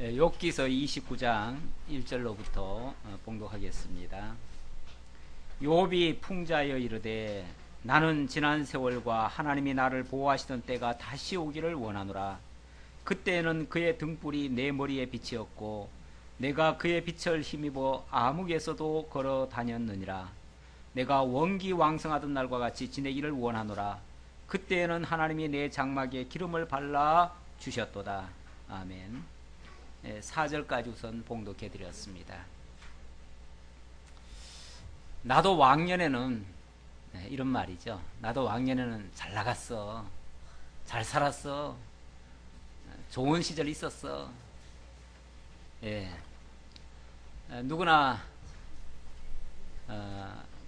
욥기서 29장 1절로부터 봉독하겠습니다. 욥이 풍자하여 이르되 나는 지난 세월과 하나님이 나를 보호하시던 때가 다시 오기를 원하노라. 그때에는 그의 등불이 내 머리에 빛이었고 내가 그의 빛을 힘입어 암흑에서도 걸어 다녔느니라. 내가 원기왕성하던 날과 같이 지내기를 원하노라. 그때에는 하나님이 내 장막에 기름을 발라 주셨도다. 아멘. 4절까지 우선 봉독해 드렸습니다. 나도 왕년에는 이런 말이죠. 나도 왕년에는 잘 나갔어, 잘 살았어, 좋은 시절 있었어. 누구나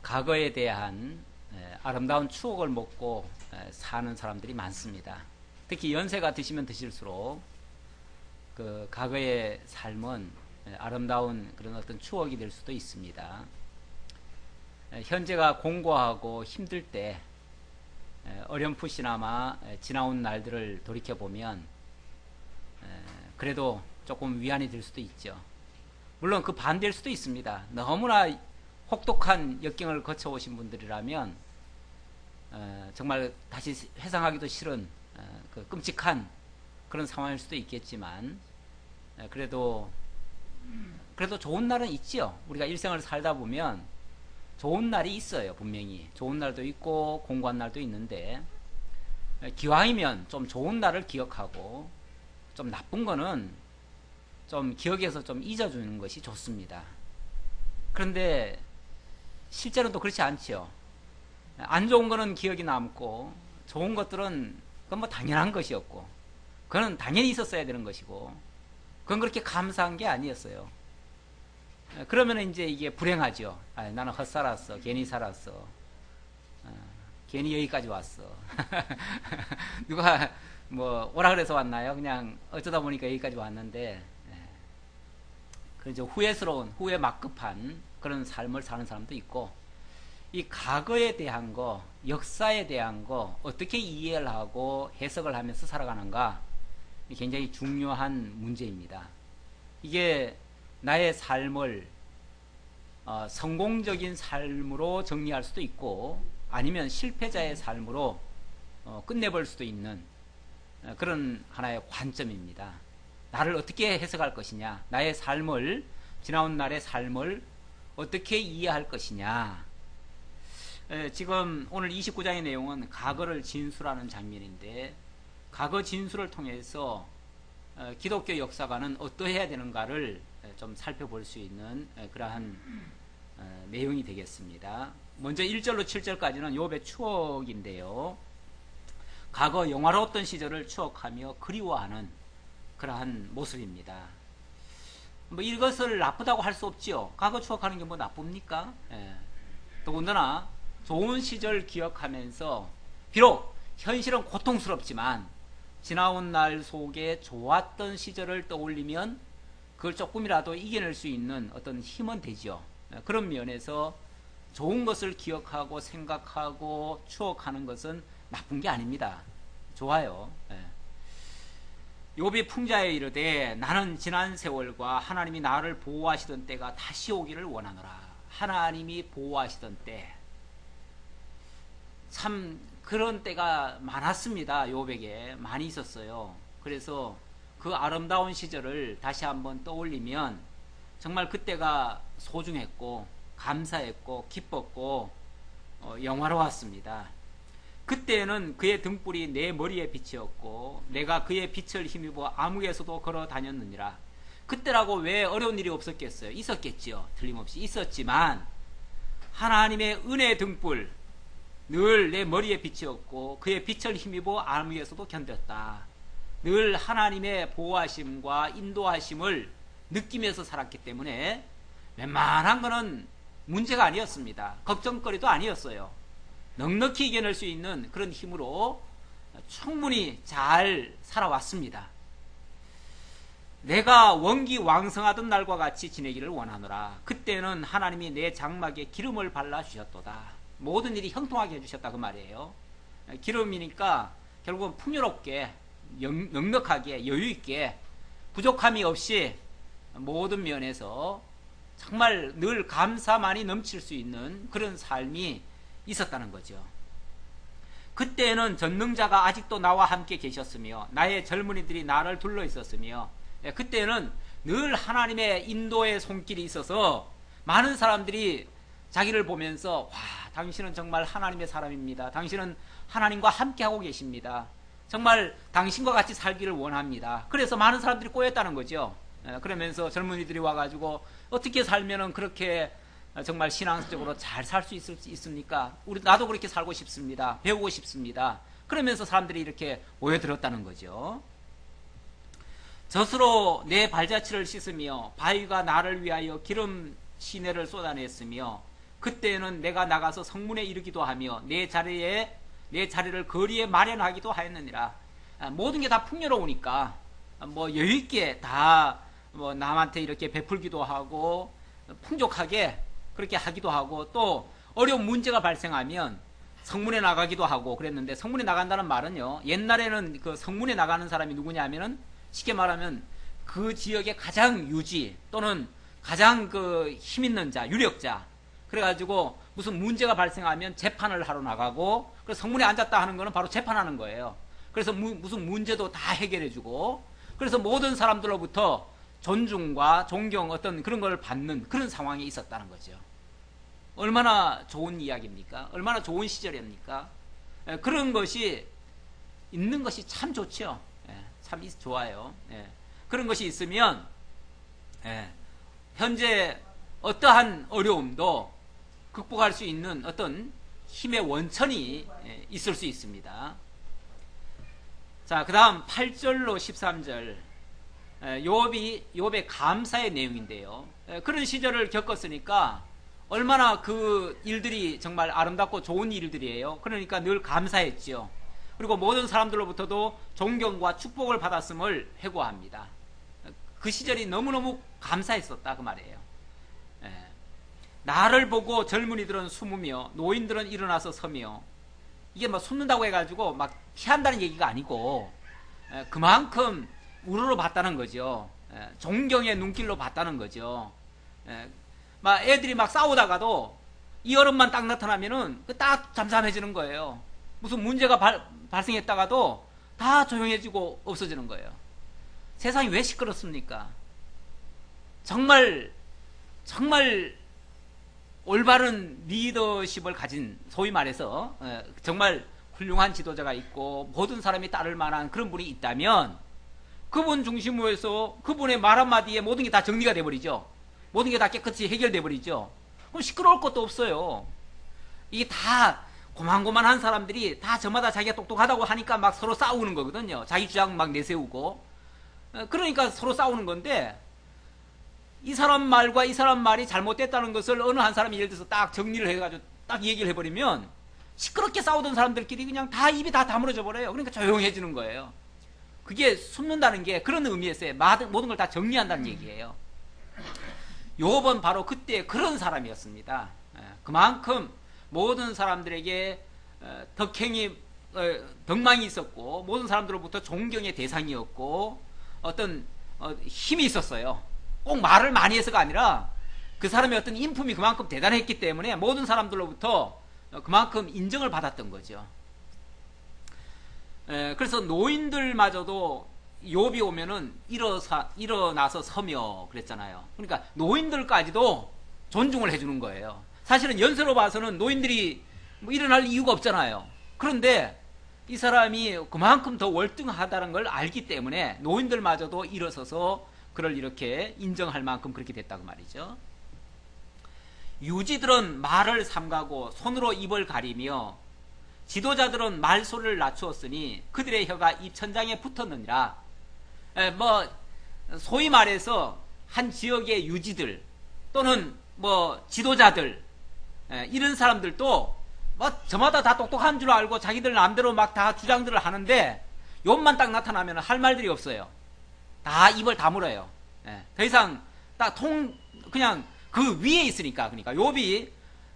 과거에 대한 아름다운 추억을 먹고 사는 사람들이 많습니다. 특히 연세가 드시면 드실수록 그 과거의 삶은 아름다운 그런 어떤 추억이 될 수도 있습니다. 현재가 공고하고 힘들 때 어렴풋이나마 지나온 날들을 돌이켜보면 그래도 조금 위안이 될 수도 있죠. 물론 그 반대일 수도 있습니다. 너무나 혹독한 역경을 거쳐오신 분들이라면 정말 다시 회상하기도 싫은 그 끔찍한 그런 상황일 수도 있겠지만 그래도 좋은 날은 있지요. 우리가 일생을 살다 보면 좋은 날이 있어요. 분명히 좋은 날도 있고 공고한 날도 있는데 기왕이면 좀 좋은 날을 기억하고 좀 나쁜 거는 좀 기억에서 좀 잊어주는 것이 좋습니다. 그런데 실제로는 또 그렇지 않지요. 안 좋은 거는 기억이 남고 좋은 것들은 그건 뭐 당연한 것이었고 그건 당연히 있었어야 되는 것이고 그건 그렇게 감사한 게 아니었어요. 그러면 이제 이게 불행하죠. 나는 헛살았어, 괜히 살았어, 괜히 여기까지 왔어. 누가 뭐 오라 그래서 왔나요? 그냥 어쩌다 보니까 여기까지 왔는데 그래서 후회 막급한 그런 삶을 사는 사람도 있고, 이 과거에 대한 거, 역사에 대한 거 어떻게 이해를 하고 해석을 하면서 살아가는가, 굉장히 중요한 문제입니다. 이게 나의 삶을 성공적인 삶으로 정리할 수도 있고 아니면 실패자의 삶으로 끝내볼 수도 있는 그런 하나의 관점입니다. 나를 어떻게 해석할 것이냐, 나의 삶을, 지나온 날의 삶을 어떻게 이해할 것이냐. 지금 오늘 29장의 내용은 과거를 진술하는 장면인데, 과거 진술을 통해서 기독교 역사관은 어떠해야 되는가를 좀 살펴볼 수 있는 그러한 내용이 되겠습니다. 먼저 1절로 7절까지는 욥의 추억인데요. 과거 영화로웠던 시절을 추억하며 그리워하는 그러한 모습입니다. 뭐 이것을 나쁘다고 할 수 없지요. 과거 추억하는 게 뭐 나쁩니까? 더군다나 좋은 시절 기억하면서 비록 현실은 고통스럽지만 지나온 날 속에 좋았던 시절을 떠올리면 그걸 조금이라도 이겨낼 수 있는 어떤 힘은 되죠. 그런 면에서 좋은 것을 기억하고 생각하고 추억하는 것은 나쁜 게 아닙니다. 좋아요. 욥이 풍자에 이르되 나는 지난 세월과 하나님이 나를 보호하시던 때가 다시 오기를 원하노라. 하나님이 보호하시던 때, 참 그런 때가 많았습니다. 욥에게 많이 있었어요. 그래서 그 아름다운 시절을 다시 한번 떠올리면 정말 그때가 소중했고 감사했고 기뻤고 영화로웠습니다. 그때는 그의 등불이 내 머리에 빛이었고 내가 그의 빛을 힘입어 암흑에서도 걸어 다녔느니라. 그때라고 왜 어려운 일이 없었겠어요? 있었겠지요. 틀림없이 있었지만 하나님의 은혜의 등불, 늘 내 머리에 빛이었고 그의 빛을 힘입어 암흑에서도 견뎠다. 늘 하나님의 보호하심과 인도하심을 느끼면서 살았기 때문에 웬만한 거는 문제가 아니었습니다. 걱정거리도 아니었어요. 넉넉히 이겨낼 수 있는 그런 힘으로 충분히 잘 살아왔습니다. 내가 원기왕성하던 날과 같이 지내기를 원하노라. 그때는 하나님이 내 장막에 기름을 발라주셨도다. 모든 일이 형통하게 해주셨다 그 말이에요. 기름이니까 결국은 풍요롭게 넉넉하게 여유있게 부족함이 없이 모든 면에서 정말 늘 감사만이 넘칠 수 있는 그런 삶이 있었다는 거죠. 그때는 전능자가 아직도 나와 함께 계셨으며 나의 젊은이들이 나를 둘러 있었으며 그때는 늘 하나님의 인도의 손길이 있어서 많은 사람들이 자기를 보면서 와, 당신은 정말 하나님의 사람입니다. 당신은 하나님과 함께하고 계십니다. 정말 당신과 같이 살기를 원합니다. 그래서 많은 사람들이 꼬였다는 거죠. 그러면서 젊은이들이 와가지고 어떻게 살면은 그렇게 정말 신앙적으로 잘 살 수 있습니까? 나도 그렇게 살고 싶습니다. 배우고 싶습니다. 그러면서 사람들이 이렇게 모여들었다는 거죠. 젖으로 내 발자취를 씻으며 바위가 나를 위하여 기름 시내를 쏟아냈으며 그때는 내가 나가서 성문에 이르기도 하며 내 자리를 거리에 마련하기도 하였느니라. 모든 게 다 풍요로우니까 뭐 여유있게 다 뭐 남한테 이렇게 베풀기도 하고 풍족하게 그렇게 하기도 하고 또 어려운 문제가 발생하면 성문에 나가기도 하고 그랬는데 성문에 나간다는 말은요, 옛날에는 그 성문에 나가는 사람이 누구냐면은 쉽게 말하면 그 지역의 가장 유지 또는 가장 그 힘 있는 자, 유력자. 그래가지고 무슨 문제가 발생하면 재판을 하러 나가고, 그래서 성문에 앉았다 하는 거는 바로 재판하는 거예요. 그래서 무슨 문제도 다 해결해주고, 그래서 모든 사람들로부터 존중과 존경 어떤 그런 걸 받는 그런 상황이 있었다는 거죠. 얼마나 좋은 이야기입니까? 얼마나 좋은 시절입니까? 그런 것이 있는 것이 참 좋죠. 참 좋아요. 그런 것이 있으면 현재 어떠한 어려움도 극복할 수 있는 어떤 힘의 원천이 있을 수 있습니다. 자, 그 다음 8절로 13절 욥의 감사의 내용인데요. 그런 시절을 겪었으니까 얼마나 그 일들이 정말 아름답고 좋은 일들이에요. 그러니까 늘 감사했죠. 그리고 모든 사람들로부터도 존경과 축복을 받았음을 회고합니다. 그 시절이 너무너무 감사했었다 그 말이에요. 나를 보고 젊은이들은 숨으며 노인들은 일어나서 서며, 이게 막 숨는다고 해가지고 막 피한다는 얘기가 아니고 그만큼 우러러 봤다는 거죠. 존경의 눈길로 봤다는 거죠. 막 애들이 막 싸우다가도 이 어른만 딱 나타나면은 딱 잠잠해지는 거예요. 무슨 문제가 발생했다가도 다 조용해지고 없어지는 거예요. 세상이 왜 시끄럽습니까? 정말 올바른 리더십을 가진, 소위 말해서 정말 훌륭한 지도자가 있고 모든 사람이 따를 만한 그런 분이 있다면 그분 중심으로 해서 그분의 말 한마디에 모든 게 다 정리가 돼버리죠. 모든 게 다 깨끗이 해결돼 버리죠. 그럼 시끄러울 것도 없어요. 이게 다 고만고만한 사람들이 다 저마다 자기가 똑똑하다고 하니까 막 서로 싸우는 거거든요. 자기 주장 막 내세우고. 그러니까 서로 싸우는 건데, 이 사람 말과 이 사람 말이 잘못됐다는 것을 어느 한 사람이 예를 들어서 딱 정리를 해가지고 딱 얘기를 해버리면 시끄럽게 싸우던 사람들끼리 그냥 다 입이 다 다물어져 버려요. 그러니까 조용해지는 거예요. 그게 숨는다는 게 그런 의미에서의 모든 걸 다 정리한다는 얘기예요. 욥은 바로 그때 그런 사람이었습니다. 그만큼 모든 사람들에게 덕망이 있었고 모든 사람들로부터 존경의 대상이었고 어떤 힘이 있었어요. 꼭 말을 많이 해서가 아니라 그 사람의 어떤 인품이 그만큼 대단했기 때문에 모든 사람들로부터 그만큼 인정을 받았던 거죠. 그래서 노인들마저도 욥이 오면은 일어나서 서며 그랬잖아요. 그러니까 노인들까지도 존중을 해주는 거예요. 사실은 연세로 봐서는 노인들이 뭐 일어날 이유가 없잖아요. 그런데 이 사람이 그만큼 더 월등하다는 걸 알기 때문에 노인들마저도 일어서서 그를 이렇게 인정할 만큼 그렇게 됐다고 말이죠. 유지들은 말을 삼가고 손으로 입을 가리며 지도자들은 말소리를 낮추었으니 그들의 혀가 입천장에 붙었느니라. 뭐 소위 말해서 한 지역의 유지들 또는 뭐 지도자들, 이런 사람들도 뭐 저마다 다 똑똑한 줄 알고 자기들 마음대로 막 다 주장들을 하는데 욥만 딱 나타나면 할 말들이 없어요. 다 입을 다물어요. 더 이상 딱 그냥 그 위에 있으니까. 그러니까 욥이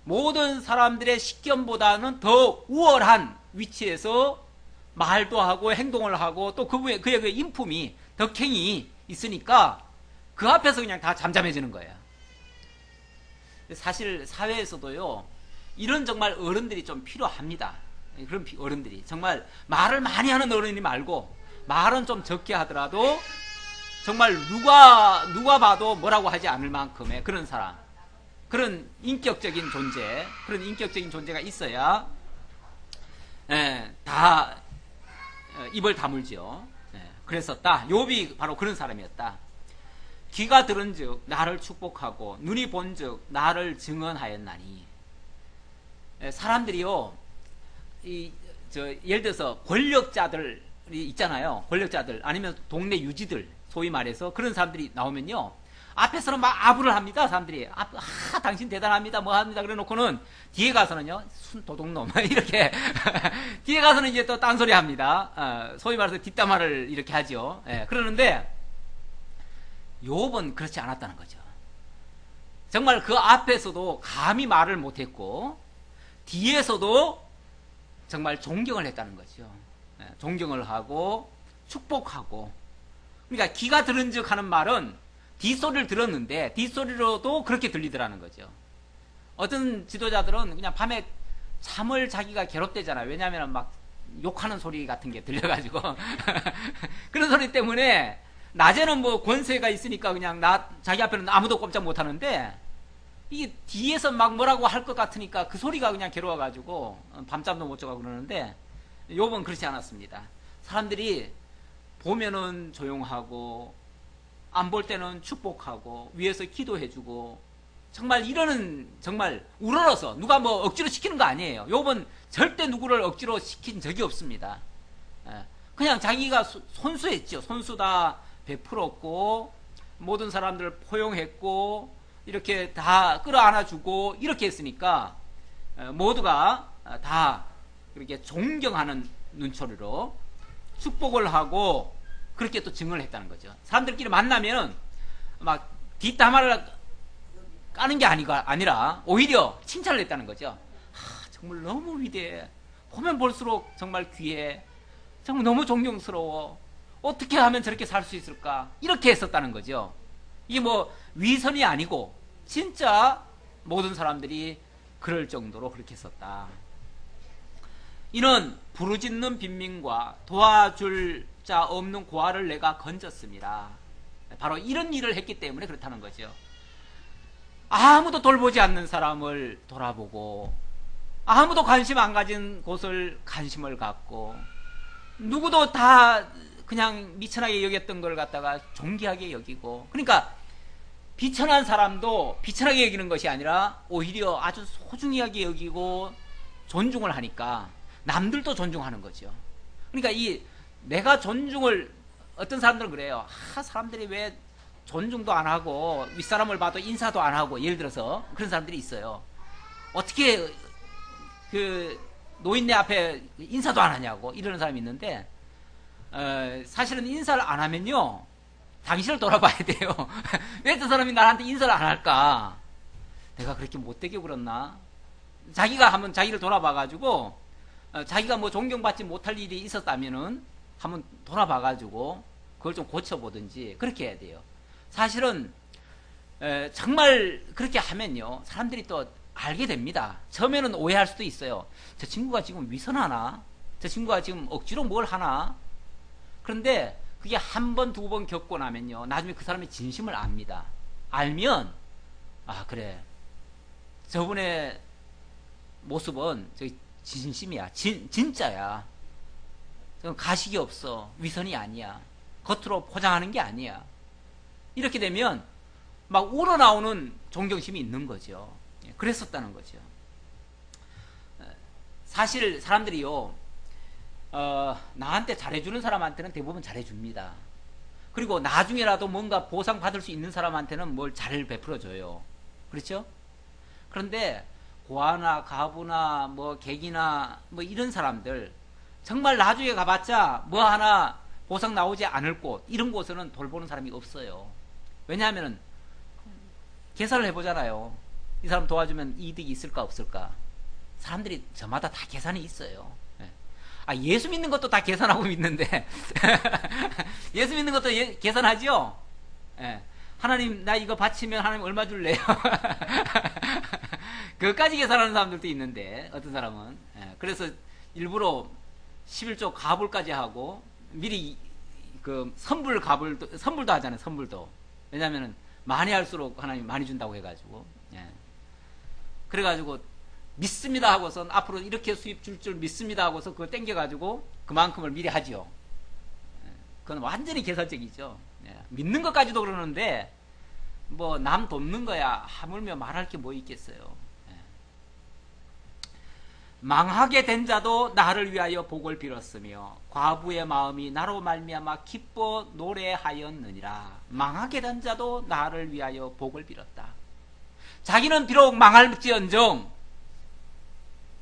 모든 사람들의 식견보다는 더 우월한 위치에서 말도 하고 행동을 하고 또 그의 그 인품이, 덕행이 있으니까 그 앞에서 그냥 다 잠잠해지는 거예요. 사실 사회에서도요, 이런 정말 어른들이 좀 필요합니다. 그런 어른들이 정말 말을 많이 하는 어른이 말고 말은 좀 적게 하더라도 정말 누가 봐도 뭐라고 하지 않을 만큼의 그런 사람, 그런 인격적인 존재, 그런 인격적인 존재가 있어야 다 입을 다물죠. 그랬었다. 욥이 바로 그런 사람이었다. 귀가 들은즉 나를 축복하고 눈이 본즉 나를 증언하였나니. 사람들이요, 예를 들어서 권력자들이 있잖아요. 권력자들 아니면 동네 유지들, 소위 말해서 그런 사람들이 나오면요, 앞에서는 막 아부를 합니다. 사람들이 당신 대단합니다 뭐 합니다. 그래 놓고는 뒤에 가서는요, 순 도둑놈 이렇게 뒤에 가서는 이제 또 딴소리 합니다. 소위 말해서 뒷담화를 이렇게 하죠. 그러는데 욥은 그렇지 않았다는 거죠. 정말 그 앞에서도 감히 말을 못했고 뒤에서도 정말 존경을 했다는 거죠. 존경을 하고 축복하고. 그러니까 귀가 들은즉 하는 말은 뒷소리를 들었는데 뒷소리로도 그렇게 들리더라는 거죠. 어떤 지도자들은 그냥 밤에 잠을 자기가 괴롭대잖아요. 왜냐하면 막 욕하는 소리 같은 게 들려가지고 그런 소리 때문에 낮에는 뭐 권세가 있으니까 그냥 자기 앞에는 아무도 꼼짝 못하는데 이게 뒤에서 막 뭐라고 할 것 같으니까 그 소리가 그냥 괴로워가지고 밤잠도 못 자고 그러는데, 욥은 그렇지 않았습니다. 사람들이 보면은 조용하고 안 볼 때는 축복하고 위에서 기도해주고, 정말 이러는, 정말 우러러서 누가 뭐 억지로 시키는 거 아니에요. 욥은 절대 누구를 억지로 시킨 적이 없습니다. 그냥 자기가 손수했죠. 손수 다 베풀었고 모든 사람들을 포용했고 이렇게 다 끌어안아주고 이렇게 했으니까 모두가 다 그렇게 존경하는 눈초리로 축복을 하고 그렇게 또 증언을 했다는 거죠. 사람들끼리 만나면 막 뒷담화를 까는 게 아니라 오히려 칭찬을 했다는 거죠. 정말 너무 위대해. 보면 볼수록 정말 귀해. 정말 너무 존경스러워. 어떻게 하면 저렇게 살 수 있을까? 이렇게 했었다는 거죠. 이게 뭐 위선이 아니고 진짜 모든 사람들이 그럴 정도로 그렇게 했었다. 이는 부르짖는 빈민과 도와줄 자 없는 고아를 내가 건졌습니다. 바로 이런 일을 했기 때문에 그렇다는 거죠. 아무도 돌보지 않는 사람을 돌아보고 아무도 관심 안 가진 곳을 관심을 갖고 누구도 다 그냥 미천하게 여겼던 걸 갖다가 존귀하게 여기고, 그러니까 비천한 사람도 비천하게 여기는 것이 아니라 오히려 아주 소중하게 여기고 존중을 하니까 남들도 존중하는 거죠. 그러니까 내가 존중을, 어떤 사람들은 그래요. 사람들이 왜 존중도 안 하고 윗사람을 봐도 인사도 안 하고, 예를 들어서 그런 사람들이 있어요. 어떻게 그 노인네 앞에 인사도 안 하냐고 이러는 사람이 있는데, 사실은 인사를 안 하면요, 당신을 돌아봐야 돼요. 왜 저 사람이 나한테 인사를 안 할까? 내가 그렇게 못되게 굴었나? 자기가 한번 자기를 돌아봐가지고 자기가 뭐 존경받지 못할 일이 있었다면은 한번 돌아봐가지고 그걸 좀 고쳐보든지 그렇게 해야 돼요. 사실은 정말 그렇게 하면요, 사람들이 또 알게 됩니다. 처음에는 오해할 수도 있어요. 저 친구가 지금 위선하나? 저 친구가 지금 억지로 뭘 하나? 그런데 그게 한 번, 두 번 겪고 나면요, 나중에 그 사람의 진심을 압니다. 알면, 그래, 저분의 모습은 저기 진심이야. 진짜야. 가식이 없어. 위선이 아니야. 겉으로 포장하는 게 아니야. 이렇게 되면 막 우러나오는 존경심이 있는 거죠. 그랬었다는 거죠. 사실 사람들이요, 나한테 잘해주는 사람한테는 대부분 잘해줍니다. 그리고 나중에라도 뭔가 보상받을 수 있는 사람한테는 뭘 잘 베풀어줘요. 그렇죠? 그런데 고아나 가부나 뭐 객이나 뭐 이런 사람들, 정말 나중에 가봤자 뭐 하나 보상 나오지 않을 곳, 이런 곳에는 돌보는 사람이 없어요. 왜냐하면 계산을 해보잖아요. 이 사람 도와주면 이득이 있을까 없을까? 사람들이 저마다 다 계산이 있어요. 예수 믿는 것도 다 계산하고 믿는데 예수 믿는 것도 계산하죠? 예. 하나님, 나 이거 바치면 하나님 얼마 줄래요? 그것까지 계산하는 사람들도 있는데, 어떤 사람은. 예. 그래서 일부러 11조 가불까지 하고, 미리 그 선불도 하잖아요, 선불도. 왜냐면은 많이 할수록 하나님 많이 준다고 해가지고. 예. 그래가지고, 믿습니다 하고서 앞으로 이렇게 수입 줄 줄 믿습니다 하고서 그걸 땡겨가지고 그만큼을 미리 하지요. 그건 완전히 계산적이죠. 믿는 것까지도 그러는데 뭐 남 돕는 거야 하물며 말할 게 뭐 있겠어요. 망하게 된 자도 나를 위하여 복을 빌었으며 과부의 마음이 나로 말미암아 기뻐 노래하였느니라. 망하게 된 자도 나를 위하여 복을 빌었다. 자기는 비록 망할지언정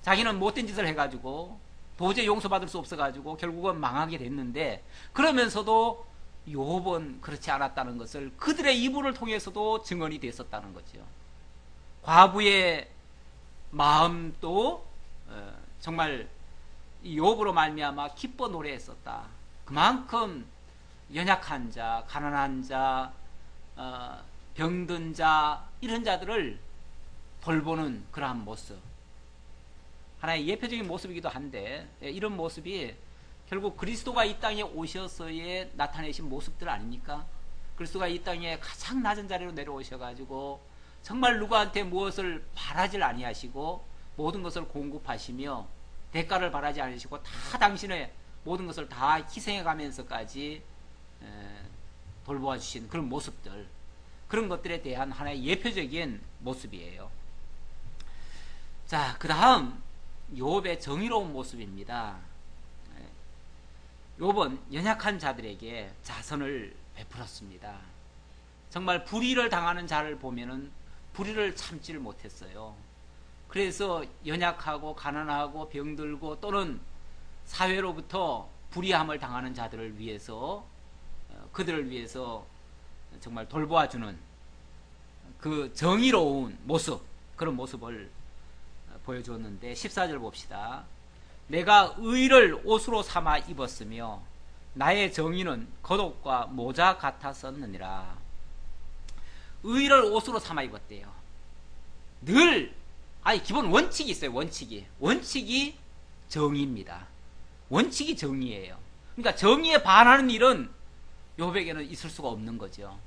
자기는 못된 짓을 해가지고 도저히 용서받을 수 없어가지고 결국은 망하게 됐는데 그러면서도 욥은 그렇지 않았다는 것을 그들의 이불을 통해서도 증언이 됐었다는 거죠. 과부의 마음도 정말 욥으로 말미암아 기뻐 노래했었다. 그만큼 연약한 자, 가난한 자, 병든 자 이런 자들을 돌보는 그러한 모습, 하나의 예표적인 모습이기도 한데 이런 모습이 결국 그리스도가 이 땅에 오셔서의 나타내신 모습들 아닙니까? 그리스도가 이 땅에 가장 낮은 자리로 내려오셔가지고 정말 누구한테 무엇을 바라질 아니하시고 모든 것을 공급하시며 대가를 바라지 않으시고 다 당신의 모든 것을 다 희생해 가면서까지 돌보아 주신 그런 모습들, 그런 것들에 대한 하나의 예표적인 모습이에요. 자, 그 다음 욥의 정의로운 모습입니다. 욥은 연약한 자들에게 자선을 베풀었습니다. 정말 불의를 당하는 자를 보면은 불의를 참지를 못했어요. 그래서 연약하고 가난하고 병들고 또는 사회로부터 불의함을 당하는 자들을 위해서 그들을 위해서 정말 돌보아주는 그 정의로운 모습, 그런 모습을 보여주었는데 14절 봅시다. 내가 의를 옷으로 삼아 입었으며 나의 정의는 겉옷과 모자 같았었느니라. 의를 옷으로 삼아 입었대요. 늘 기본 원칙이 있어요. 원칙이 정의입니다. 원칙이 정의예요. 그러니까 정의에 반하는 일은 욥에게는 있을 수가 없는 거죠.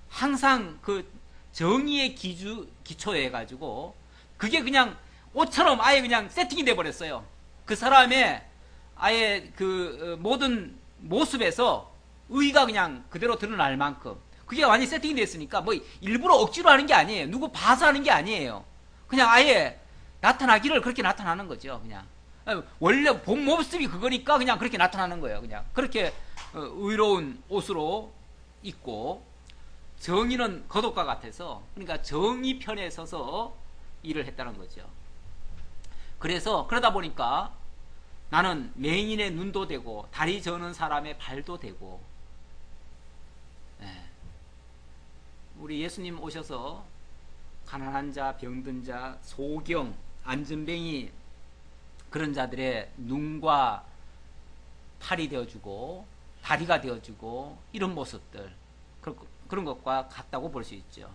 항상 그 정의의 기초에 가지고 그게 그냥 옷처럼 아예 그냥 세팅이 돼 버렸어요. 그 사람의 아예 그 모든 모습에서 의가 그냥 그대로 드러날 만큼 그게 완전히 세팅이 됐으니까 뭐 일부러 억지로 하는 게 아니에요. 누구 봐서 하는 게 아니에요. 그냥 아예 나타나기를 그렇게 나타나는 거죠. 그냥 원래 본 모습이 그거니까 그냥 그렇게 나타나는 거예요. 그냥 그렇게 의로운 옷으로 입고 정의는 겉옷과 같아서, 그러니까 정의 편에 서서 일을 했다는 거죠. 그래서 그러다 보니까 나는 맹인의 눈도 되고 다리 저는 사람의 발도 되고, 우리 예수님 오셔서 가난한 자, 병든 자, 소경, 안전뱅이 그런 자들의 눈과 팔이 되어주고 다리가 되어주고 이런 모습들, 그런 것과 같다고 볼 수 있죠.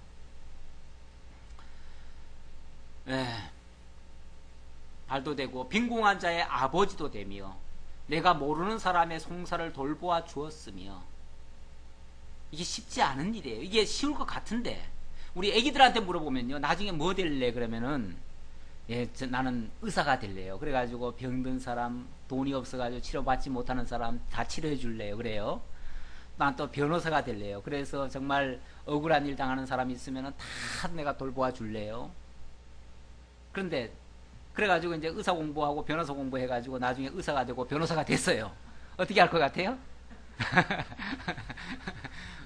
발도 되고 빈궁한 자의 아버지도 되며 내가 모르는 사람의 송사를 돌보아 주었으며. 이게 쉽지 않은 일이에요. 이게 쉬울 것 같은데 우리 애기들한테 물어보면요, 나중에 뭐 될래? 그러면은 나는 의사가 될래요. 그래가지고 병든 사람, 돈이 없어가지고 치료받지 못하는 사람 다 치료해 줄래요. 그래요. 난 또 변호사가 될래요. 그래서 정말 억울한 일 당하는 사람이 있으면은 다 내가 돌보아 줄래요. 그런데 그래가지고 이제 의사 공부하고 변호사 공부해가지고 나중에 의사가 되고 변호사가 됐어요. 어떻게 할 것 같아요?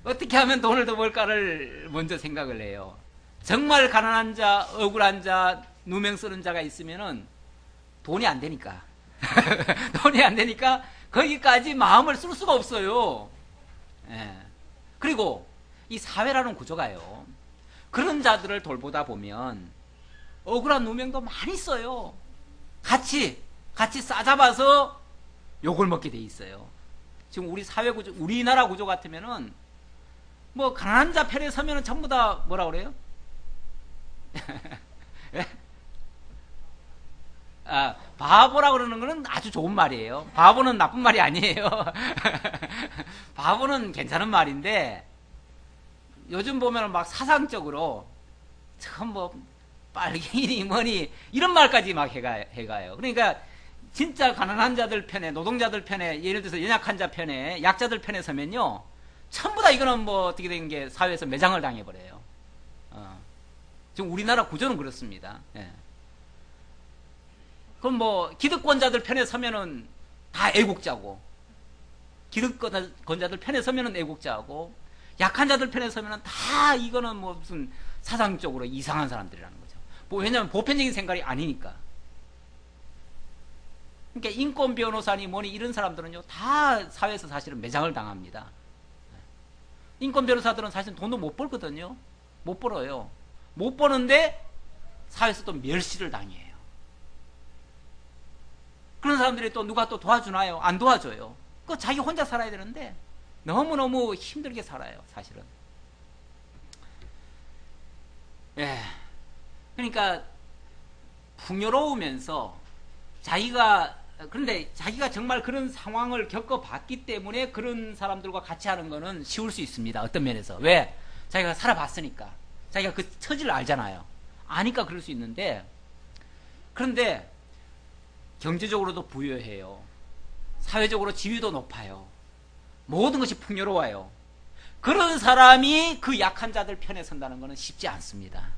어떻게 하면 돈을 더 벌까를 먼저 생각을 해요. 정말 가난한 자, 억울한 자, 누명 쓰는 자가 있으면은 돈이 안 되니까 돈이 안 되니까 거기까지 마음을 쓸 수가 없어요. 그리고 이 사회라는 구조가요, 그런 자들을 돌보다 보면 억울한 누명도 많이 써요. 같이 싸잡아서 욕을 먹게 돼 있어요. 지금 우리 사회 구조, 우리나라 구조 같으면은 뭐 가난한 자 편에 서면은 전부 다 뭐라 그래요? 예? 아, 바보라 그러는 거는 아주 좋은 말이에요. 바보는 나쁜 말이 아니에요. 바보는 괜찮은 말인데 요즘 보면 막 사상적으로 참 뭐 빨갱이니 뭐니 이런 말까지 막 해가요. 그러니까 진짜 가난한 자들 편에, 노동자들 편에, 예를 들어서 연약한 자 편에, 약자들 편에 서면요 전부 다 이거는 뭐 어떻게 된 게 사회에서 매장을 당해버려요. 지금 우리나라 구조는 그렇습니다. 예. 그럼 뭐 기득권자들 편에 서면은 다 애국자고, 기득권자들 편에 서면은 애국자고, 약한 자들 편에 서면은 다 이거는 뭐 무슨 사상적으로 이상한 사람들이라는 거죠. 뭐 왜냐하면 보편적인 생각이 아니니까. 그러니까 인권 변호사니 뭐니 이런 사람들은요 다 사회에서 사실은 매장을 당합니다. 인권 변호사들은 사실 돈도 못 벌거든요. 못 벌어요. 못 버는데 사회에서 또 멸시를 당해요. 그런 사람들이 또 누가 또 도와주나요? 안 도와줘요. 그 자기 혼자 살아야 되는데 너무너무 힘들게 살아요, 사실은. 예. 그러니까 풍요로우면서 그런데 자기가 정말 그런 상황을 겪어봤기 때문에 그런 사람들과 같이 하는 거는 쉬울 수 있습니다. 어떤 면에서. 왜? 자기가 살아봤으니까. 자기가 그 처지를 알잖아요. 아니까 그럴 수 있는데, 그런데 경제적으로도 부유해요. 사회적으로 지위도 높아요. 모든 것이 풍요로워요. 그런 사람이 그 약한 자들 편에 선다는 것은 쉽지 않습니다.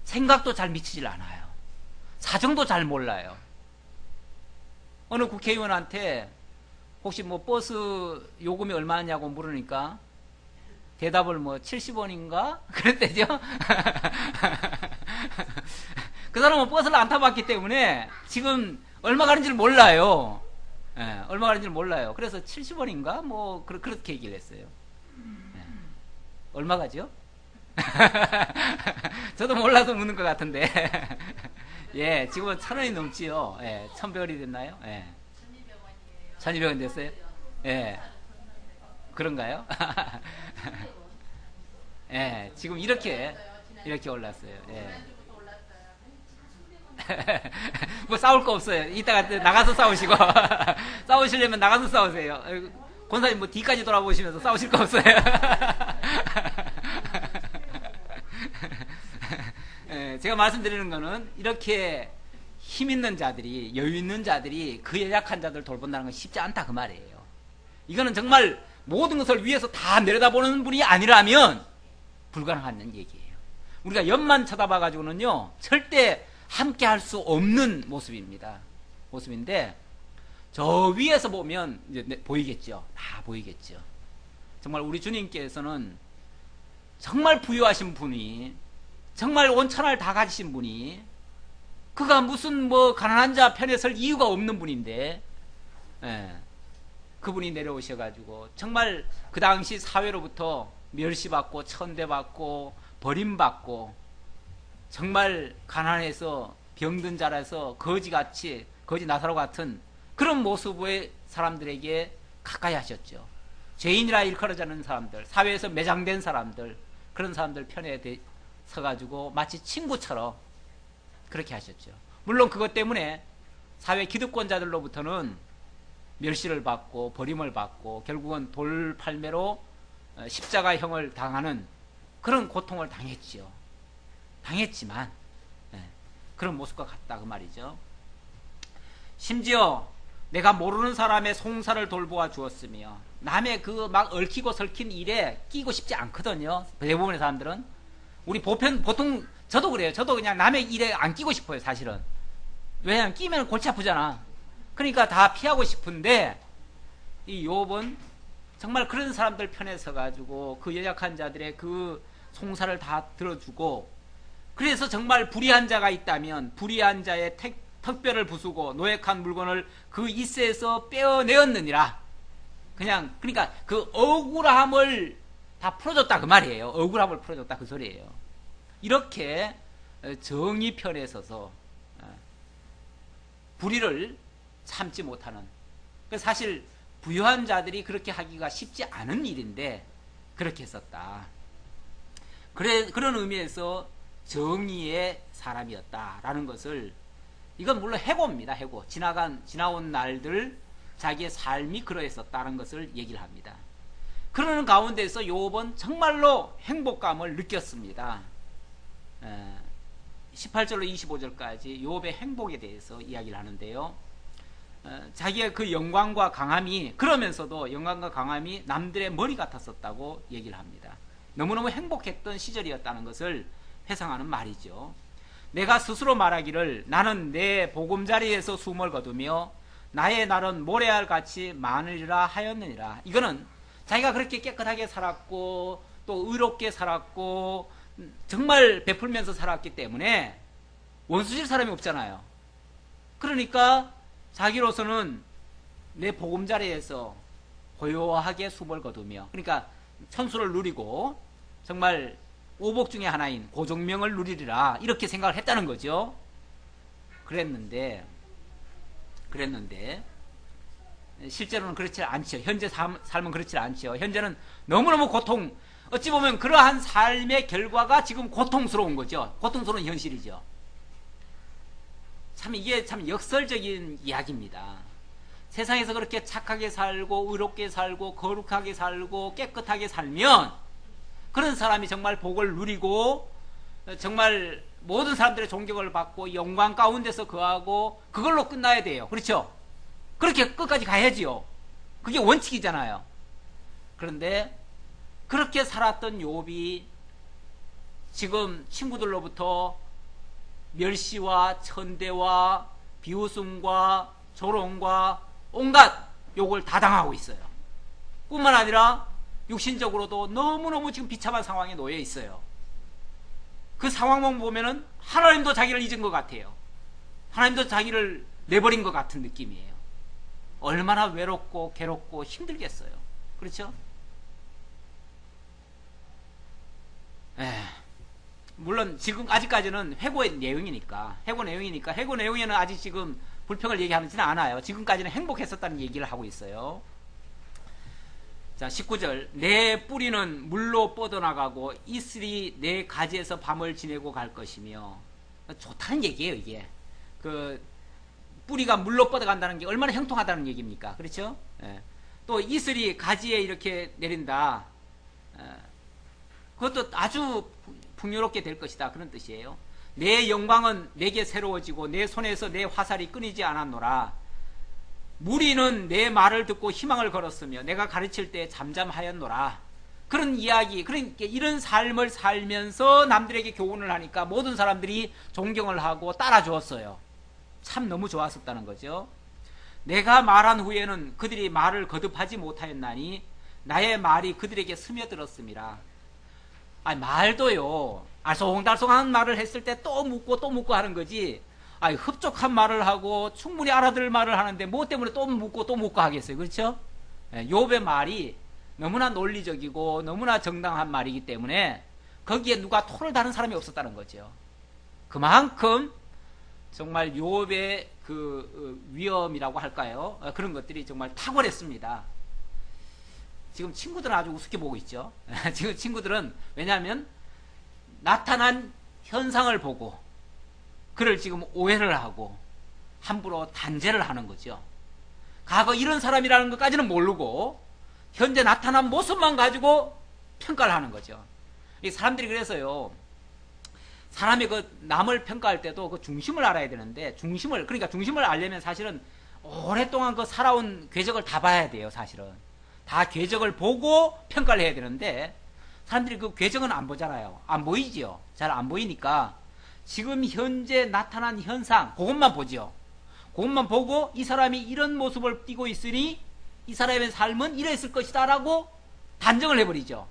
생각도 잘 미치질 않아요. 사정도 잘 몰라요. 어느 국회의원한테 혹시 뭐 버스 요금이 얼마냐고 물으니까 대답을 뭐 70원인가? 그랬대죠. 그 사람은 버스를 안 타봤기 때문에 지금 얼마 가는지를 몰라요. 예, 얼마 가는지를 몰라요. 그래서 70원인가? 뭐 그렇게 얘기를 했어요. 예. 얼마 가죠? 저도 몰라서 묻는 것 같은데. 예, 지금은 1,000원이 넘지요. 예, 1,100원이 됐나요? 예. 1,200원 됐어요? 예. 그런가요? 예, 지금 이렇게 올랐어요. 예. 뭐 싸울 거 없어요. 이따가 나가서 싸우시고. 싸우시려면 나가서 싸우세요. 권사님 뭐 뒤까지 돌아보시면서 싸우실 거 없어요. 예, 제가 말씀드리는 거는 이렇게 힘 있는 자들이, 여유 있는 자들이 그 연약한 자들 돌본다는 건 쉽지 않다 그 말이에요. 이거는 정말 모든 것을 위해서 다 내려다보는 분이 아니라면 불가능한 얘기예요. 우리가 옆만 쳐다봐가지고는요 절대 함께 할 수 없는 모습인데 저 위에서 보면 이제 보이겠죠. 다 보이겠죠. 정말 우리 주님께서는 정말 부유하신 분이, 정말 온천을 다 가지신 분이, 그가 무슨 뭐 가난한 자 편에 설 이유가 없는 분인데, 예, 그분이 내려오셔가지고 정말 그 당시 사회로부터 멸시받고 천대받고 버림받고 정말 가난해서 병든 자라서 거지같이, 거지 나사로 같은 그런 모습의 사람들에게 가까이 하셨죠. 죄인이라 일컬어지 않는 사람들, 사회에서 매장된 사람들, 그런 사람들 편에 서가지고 마치 친구처럼 그렇게 하셨죠. 물론 그것 때문에 사회 기득권자들로부터는 멸시를 받고 버림을 받고 결국은 돌팔매로 십자가형을 당하는 그런 고통을 당했지만 그런 모습과 같다 그 말이죠. 심지어 내가 모르는 사람의 송사를 돌보아 주었으며, 남의 그 막 얽히고 설킨 일에 끼고 싶지 않거든요. 대부분의 사람들은. 우리 보통 저도 그래요. 저도 그냥 남의 일에 안 끼고 싶어요, 사실은. 왜냐하면 끼면 골치 아프잖아. 그러니까 다 피하고 싶은데 이 욥은 정말 그런 사람들 편에 서가지고 그 연약한 자들의 그 송사를 다 들어주고, 그래서 정말 불의한 자가 있다면 불의한 자의 턱뼈를 부수고 노획한 물건을 그 이세에서 빼어내었느니라. 그러니까 그 억울함을 다 풀어줬다 그 말이에요. 억울함을 풀어줬다 그 소리예요. 이렇게 정의 편에 서서 불의를 참지 못하는, 사실 부유한 자들이 그렇게 하기가 쉽지 않은 일인데 그렇게 했었다. 그런 의미에서 정의의 사람이었다라는 것을, 이건 물론 해고입니다. 해고. 지나온 날들 자기의 삶이 그러했었다는 것을 얘기를 합니다. 그러는 가운데서 욥은 정말로 행복감을 느꼈습니다. 18절로 25절까지 욥의 행복에 대해서 이야기를 하는데요. 자기의 그 영광과 강함이, 그러면서도 영광과 강함이 남들의 머리 같았었다고 얘기를 합니다. 너무너무 행복했던 시절이었다는 것을 회상하는 말이죠. 내가 스스로 말하기를 나는 내 보금자리에서 숨을 거두며 나의 날은 모래알같이 많으리라 하였느니라. 이거는 자기가 그렇게 깨끗하게 살았고 또 의롭게 살았고 정말 베풀면서 살았기 때문에 원수질 사람이 없잖아요. 그러니까 자기로서는 내 보금자리에서 고요하게 숨을 거두며, 그러니까 천수를 누리고 정말 오복 중에 하나인 고종명을 누리리라, 이렇게 생각을 했다는 거죠. 그랬는데 실제로는 그렇지 않죠. 현재 삶은 그렇지 않죠. 현재는 너무너무 어찌 보면 그러한 삶의 결과가 지금 고통스러운 거죠. 고통스러운 현실이죠. 이게 참 역설적인 이야기입니다. 세상에서 그렇게 착하게 살고 의롭게 살고 거룩하게 살고 깨끗하게 살면 그런 사람이 정말 복을 누리고 정말 모든 사람들의 존경을 받고 영광 가운데서 거하고 그걸로 끝나야 돼요. 그렇죠? 그렇게 끝까지 가야지요. 그게 원칙이잖아요. 그런데 그렇게 살았던 욥이 지금 친구들로부터 멸시와 천대와 비웃음과 조롱과 온갖 욕을 다 당하고 있어요. 뿐만 아니라 육신적으로도 너무너무 지금 비참한 상황에 놓여 있어요. 그 상황만 보면은 하나님도 자기를 잊은 것 같아요. 하나님도 자기를 내버린 것 같은 느낌이에요. 얼마나 외롭고 괴롭고 힘들겠어요. 그렇죠? 물론 지금 아직까지는 해고 내용에는 아직 지금 불평을 얘기하지는 않아요. 지금까지는 행복했었다는 얘기를 하고 있어요. 자, 19절. 내 뿌리는 물로 뻗어나가고 이슬이 내 가지에서 밤을 지내고 갈 것이며. 좋다는 얘기예요, 이게. 뿌리가 물로 뻗어간다는 게 얼마나 형통하다는 얘기입니까? 그렇죠? 또 이슬이 가지에 이렇게 내린다. 그것도 아주 풍요롭게 될 것이다, 그런 뜻이에요. 내 영광은 내게 새로워지고 내 손에서 내 화살이 끊이지 않았노라. 무리는 내 말을 듣고 희망을 걸었으며 내가 가르칠 때 잠잠하였노라. 그런 이야기, 그러니까 이런 삶을 살면서 남들에게 교훈을 하니까 모든 사람들이 존경을 하고 따라주었어요. 참 너무 좋았었다는 거죠. 내가 말한 후에는 그들이 말을 거듭하지 못하였나니 나의 말이 그들에게 스며들었음이라. 말도요, 알쏭달쏭한 말을 했을 때 또 묻고 하는 거지. 흡족한 말을 하고 충분히 알아들을 말을 하는데 뭐 때문에 또 묻고 하겠어요. 그렇죠? 욥의 말이 너무나 논리적이고 너무나 정당한 말이기 때문에 거기에 누가 토를 다는 사람이 없었다는 거죠. 그만큼 정말 욥의 그 위엄이라고 할까요? 그런 것들이 정말 탁월했습니다. 지금 친구들은 아주 우습게 보고 있죠. 지금 친구들은, 왜냐하면 나타난 현상을 보고 그를 지금 오해를 하고 함부로 단죄를 하는 거죠. 과거 이런 사람이라는 것까지는 모르고 현재 나타난 모습만 가지고 평가를 하는 거죠. 이 사람들이 그래서요, 사람이 남을 평가할 때도 그 중심을 알아야 되는데, 그러니까 중심을 알려면 사실은 오랫동안 살아온 궤적을 다 봐야 돼요. 사실은 다 궤적을 보고 평가를 해야 되는데 사람들이 그 궤적은 안 보잖아요. 안 보이지요. 잘 안 보이니까 지금 현재 나타난 현상, 그것만 보죠. 그것만 보고 이 사람이 이런 모습을 띠고 있으니 이 사람의 삶은 이랬을 것이다 라고 단정을 해버리죠.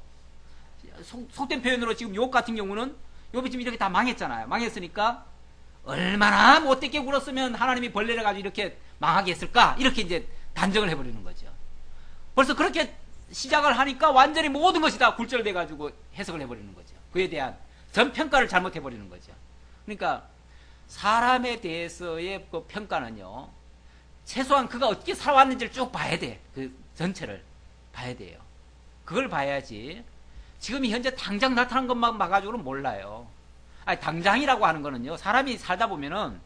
속된 표현으로 지금 욥 같은 경우는, 욥이 지금 이렇게 다 망했잖아요. 망했으니까 얼마나 못되게 굴었으면 하나님이 벌레를 가지고 이렇게 망하게 했을까, 이렇게 이제 단정을 해버리는 거죠. 벌써 그렇게 시작을 하니까 완전히 모든 것이 다 굴절돼 가지고 해석을 해버리는 거죠. 그에 대한 전평가를 잘못해버리는 거죠. 그러니까 사람에 대해서의 그 평가는요, 최소한 그가 어떻게 살아왔는지를 쭉 봐야 돼. 그 전체를 봐야 돼요. 그걸 봐야지. 지금 현재 당장 나타난 것만 봐가지고는 몰라요. 아니, 당장이라고 하는 거는요, 사람이 살다 보면은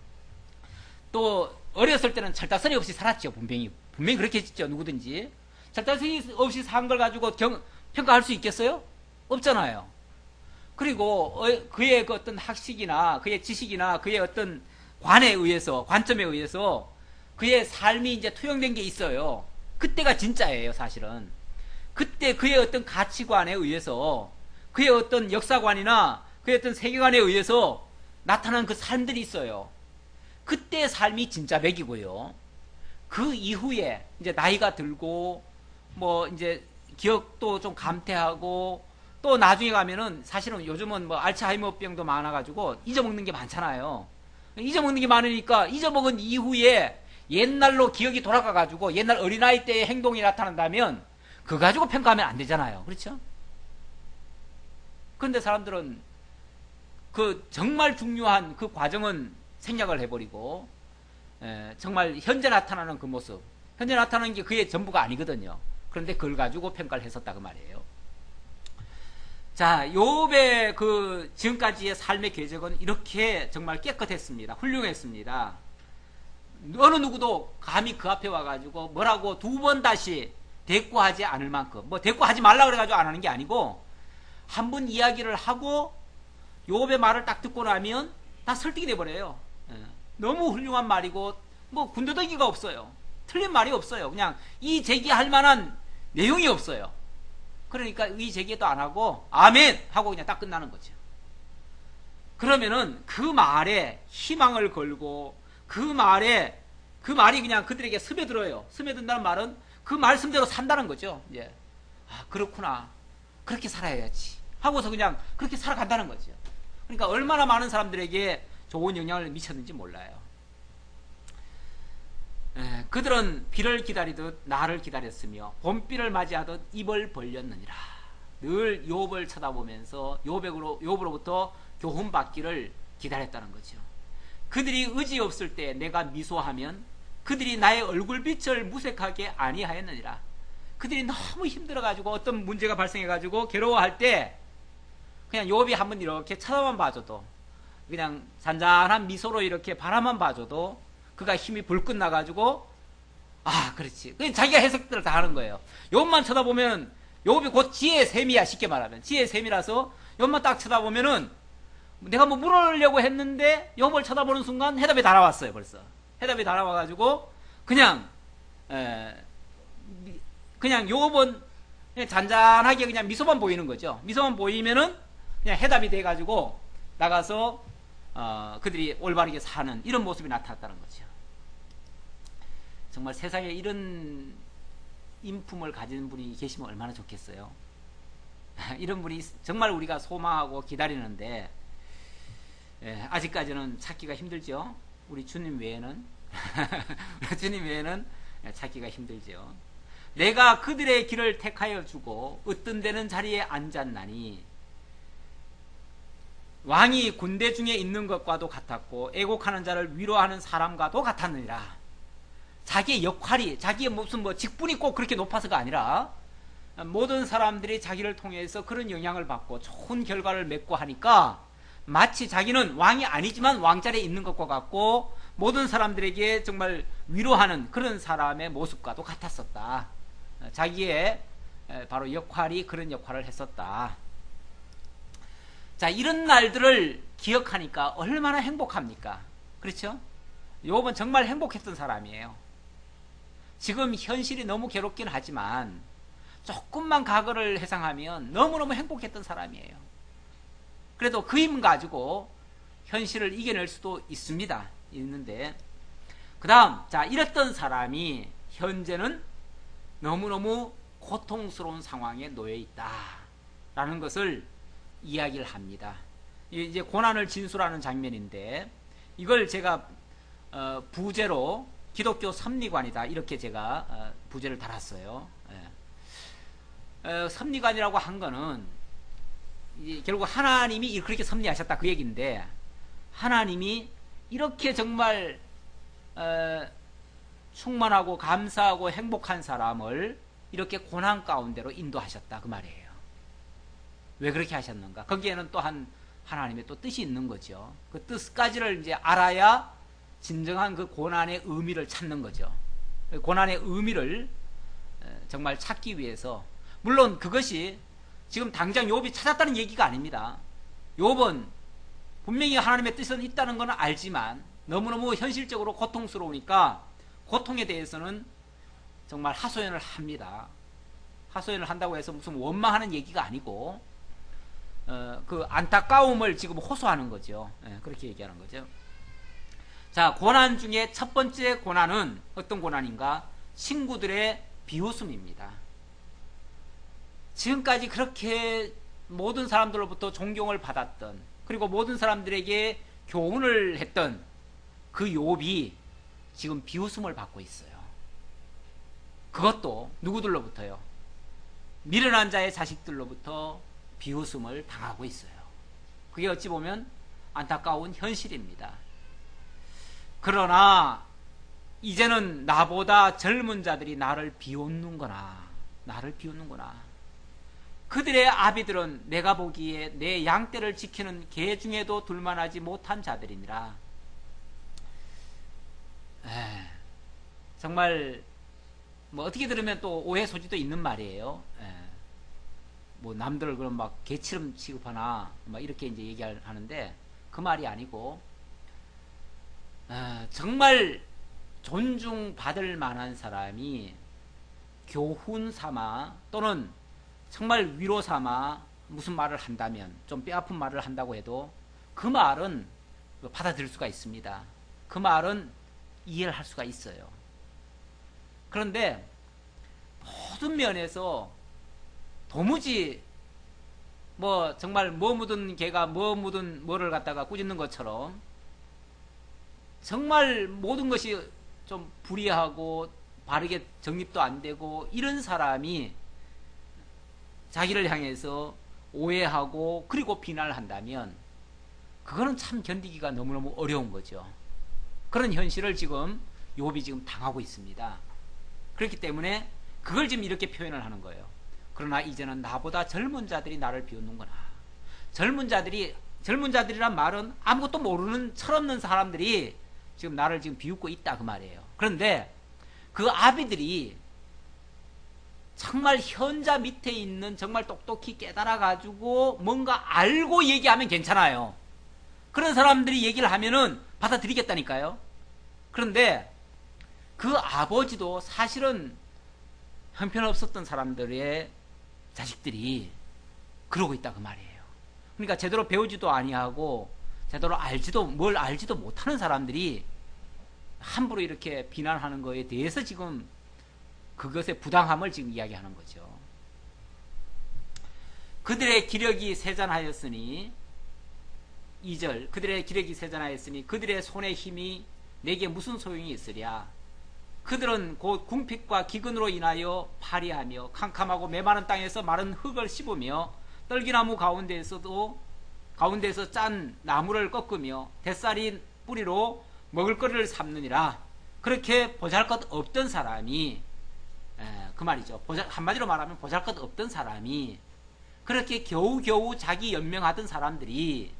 또 어렸을 때는 철다서리 없이 살았죠. 분명히 그렇게 했죠. 누구든지 철다서리 없이 산 걸 가지고 평가할 수 있겠어요? 없잖아요. 그리고 그의 그 어떤 학식이나 그의 지식이나 그의 어떤 관점에 의해서 그의 삶이 이제 투영된 게 있어요. 그때가 진짜예요, 사실은. 그때 그의 어떤 가치관에 의해서, 그의 어떤 역사관이나 그의 어떤 세계관에 의해서 나타난 그 삶들이 있어요. 그때의 삶이 진짜 맥이고요. 그 이후에 이제 나이가 들고, 뭐 이제 기억도 좀 감퇴하고, 또 나중에 가면은 사실은 요즘은 뭐 알츠하이머병도 많아가지고 잊어먹는 게 많잖아요. 잊어먹는 게 많으니까 잊어먹은 이후에 옛날로 기억이 돌아가가지고 옛날 어린아이 때의 행동이 나타난다면 그거 가지고 평가하면 안 되잖아요. 그렇죠? 그런데 사람들은 그 정말 중요한 그 과정은 생략을 해버리고, 정말 현재 나타나는 그 모습, 현재 나타나는 게 그의 전부가 아니거든요. 그런데 그걸 가지고 평가를 했었다 그 말이에요. 자, 욥의 그 지금까지의 삶의 궤적은 이렇게 정말 깨끗했습니다. 훌륭했습니다. 어느 누구도 감히 그 앞에 와가지고 뭐라고 두 번 다시 대꾸하지 않을 만큼, 뭐 대꾸하지 말라 그래가지고 안 하는 게 아니고, 한 번 이야기를 하고 욥의 말을 딱 듣고 나면 다 설득이 돼버려요. 너무 훌륭한 말이고 뭐 군더더기가 없어요. 틀린 말이 없어요. 그냥 이 제기할 만한 내용이 없어요. 그러니까 이 제기도 안 하고 아멘 하고 그냥 딱 끝나는 거죠. 그러면은 그 말에 희망을 걸고 그 말이 그냥 그들에게 스며들어요. 스며든다는 말은 그 말씀대로 산다는 거죠. 이제 아, 그렇구나, 그렇게 살아야지 하고서 그냥 그렇게 살아간다는 거죠. 그러니까 얼마나 많은 사람들에게 좋은 영향을 미쳤는지 몰라요. 그들은 비를 기다리듯 나를 기다렸으며 봄비를 맞이하듯 입을 벌렸느니라. 늘 욥을 쳐다보면서 욥으로부터 교훈받기를 기다렸다는 거죠. 그들이 의지 없을 때 내가 미소하면 그들이 나의 얼굴빛을 무색하게 아니하였느니라. 그들이 너무 힘들어가지고 어떤 문제가 발생해가지고 괴로워할 때 그냥 욥이 한번 이렇게 쳐다만 봐줘도, 그냥 잔잔한 미소로 이렇게 바라만 봐줘도 그가 힘이 불끈 나가지고 아 그렇지, 그냥 자기가 해석들을 다 하는 거예요. 욥만 쳐다보면 욥이 곧 지혜의 셈이야. 쉽게 말하면 지혜의 셈이라서 욥만 딱 쳐다보면은 내가 뭐 물으려고 했는데 욥을 쳐다보는 순간 해답이 다 나왔어요. 벌써 해답이 다 나와가지고 그냥 욥은 그냥 잔잔하게 그냥 미소만 보이는 거죠. 미소만 보이면은 그냥 해답이 돼가지고 나가서 그들이 올바르게 사는 이런 모습이 나타났다는 거죠. 정말 세상에 이런 인품을 가진 분이 계시면 얼마나 좋겠어요. 이런 분이 정말 우리가 소망하고 기다리는데 아직까지는 찾기가 힘들죠. 우리 주님 외에는 주님 외에는 찾기가 힘들죠. 내가 그들의 길을 택하여 주고 으뜸되는 자리에 앉았나니 왕이 군대 중에 있는 것과도 같았고 애곡하는 자를 위로하는 사람과도 같았느니라. 자기의 역할이, 자기의 무슨 뭐 직분이 꼭 그렇게 높아서가 아니라 모든 사람들이 자기를 통해서 그런 영향을 받고 좋은 결과를 맺고 하니까 마치 자기는 왕이 아니지만 왕자리에 있는 것과 같고 모든 사람들에게 정말 위로하는 그런 사람의 모습과도 같았었다. 자기의 바로 역할이 그런 역할을 했었다. 자, 이런 날들을 기억하니까 얼마나 행복합니까? 그렇죠? 욥은 정말 행복했던 사람이에요. 지금 현실이 너무 괴롭긴 하지만 조금만 과거를 회상하면 너무너무 행복했던 사람이에요. 그래도 그 힘 가지고 현실을 이겨낼 수도 있는데 그 다음, 자, 이랬던 사람이 현재는 너무너무 고통스러운 상황에 놓여 있다 라는 것을 이야기를 합니다. 이제 고난을 진술하는 장면인데 이걸 제가 부제로 기독교 섭리관이다 이렇게 제가 부제를 달았어요. 섭리관이라고 한 거는 결국 하나님이 그렇게 섭리하셨다 그 얘기인데, 하나님이 이렇게 정말 충만하고 감사하고 행복한 사람을 이렇게 고난 가운데로 인도하셨다 그 말이에요. 왜 그렇게 하셨는가? 거기에는 또한 하나님의 또 뜻이 있는 거죠. 그 뜻까지를 이제 알아야 진정한 그 고난의 의미를 찾는 거죠. 고난의 의미를 정말 찾기 위해서, 물론 그것이 지금 당장 욥이 찾았다는 얘기가 아닙니다. 욥은 분명히 하나님의 뜻은 있다는 건 알지만 너무너무 현실적으로 고통스러우니까 고통에 대해서는 정말 하소연을 합니다. 하소연을 한다고 해서 무슨 원망하는 얘기가 아니고 그 안타까움을 지금 호소하는 거죠. 그렇게 얘기하는 거죠. 자, 고난 중에 첫 번째 고난은 어떤 고난인가? 친구들의 비웃음입니다. 지금까지 그렇게 모든 사람들로부터 존경을 받았던, 그리고 모든 사람들에게 교훈을 했던 그 욥이 지금 비웃음을 받고 있어요. 그것도 누구들로부터요? 미련한 자의 자식들로부터 비웃음을 당하고 있어요. 그게 어찌 보면 안타까운 현실입니다. 그러나 이제는 나보다 젊은 자들이 나를 비웃는구나. 나를 비웃는구나. 그들의 아비들은 내가 보기에 내 양떼를 지키는 개 중에도 둘만하지 못한 자들이니라. 정말 뭐 어떻게 들으면 또 오해 소지도 있는 말이에요. 뭐 남들을 그럼 막 개처럼 취급하나 막 이렇게 이제 얘기하는데 그 말이 아니고, 정말 존중받을 만한 사람이 교훈 삼아 또는 정말 위로 삼아 무슨 말을 한다면, 좀 뼈아픈 말을 한다고 해도 그 말은 받아들일 수가 있습니다. 그 말은 이해를 할 수가 있어요. 그런데 모든 면에서 도무지 뭐 정말 뭐 묻은 개가 뭐 묻은 뭐를 갖다가 꾸짖는 것처럼 정말 모든 것이 좀 불이하고 바르게 정립도 안 되고 이런 사람이 자기를 향해서 오해하고 그리고 비난을 한다면 그거는 참 견디기가 너무너무 어려운 거죠. 그런 현실을 지금 욥이 지금 당하고 있습니다. 그렇기 때문에 그걸 지금 이렇게 표현을 하는 거예요. 그러나 이제는 나보다 젊은 자들이 나를 비웃는구나. 젊은 자들이란 말은 아무것도 모르는 철없는 사람들이 지금 나를 지금 비웃고 있다 그 말이에요. 그런데 그 아비들이 정말 현자 밑에 있는 정말 똑똑히 깨달아 가지고 뭔가 알고 얘기하면 괜찮아요. 그런 사람들이 얘기를 하면은 받아들이겠다니까요. 그런데 그 아버지도 사실은 형편없었던 사람들의 자식들이 그러고 있다 그 말이에요. 그러니까 제대로 배우지도 아니하고 제대로 뭘 알지도 못하는 사람들이 함부로 이렇게 비난하는 거에 대해서 지금 그것의 부당함을 지금 이야기하는 거죠. 그들의 기력이 세잔하였으니 2절, 그들의 기력이 세잔하였으니 그들의 손의 힘이 내게 무슨 소용이 있으랴. 그들은 곧 궁핍과 기근으로 인하여 파리하며 캄캄하고 메마른 땅에서 마른 흙을 씹으며 떨기나무 가운데서 짠 나무를 꺾으며 뱃살인 뿌리로 먹을거리를 삼느니라. 그렇게 보잘것 없던 사람이, 그 말이죠. 한마디로 말하면 보잘것 없던 사람이, 그렇게 겨우겨우 자기 연명하던 사람들이,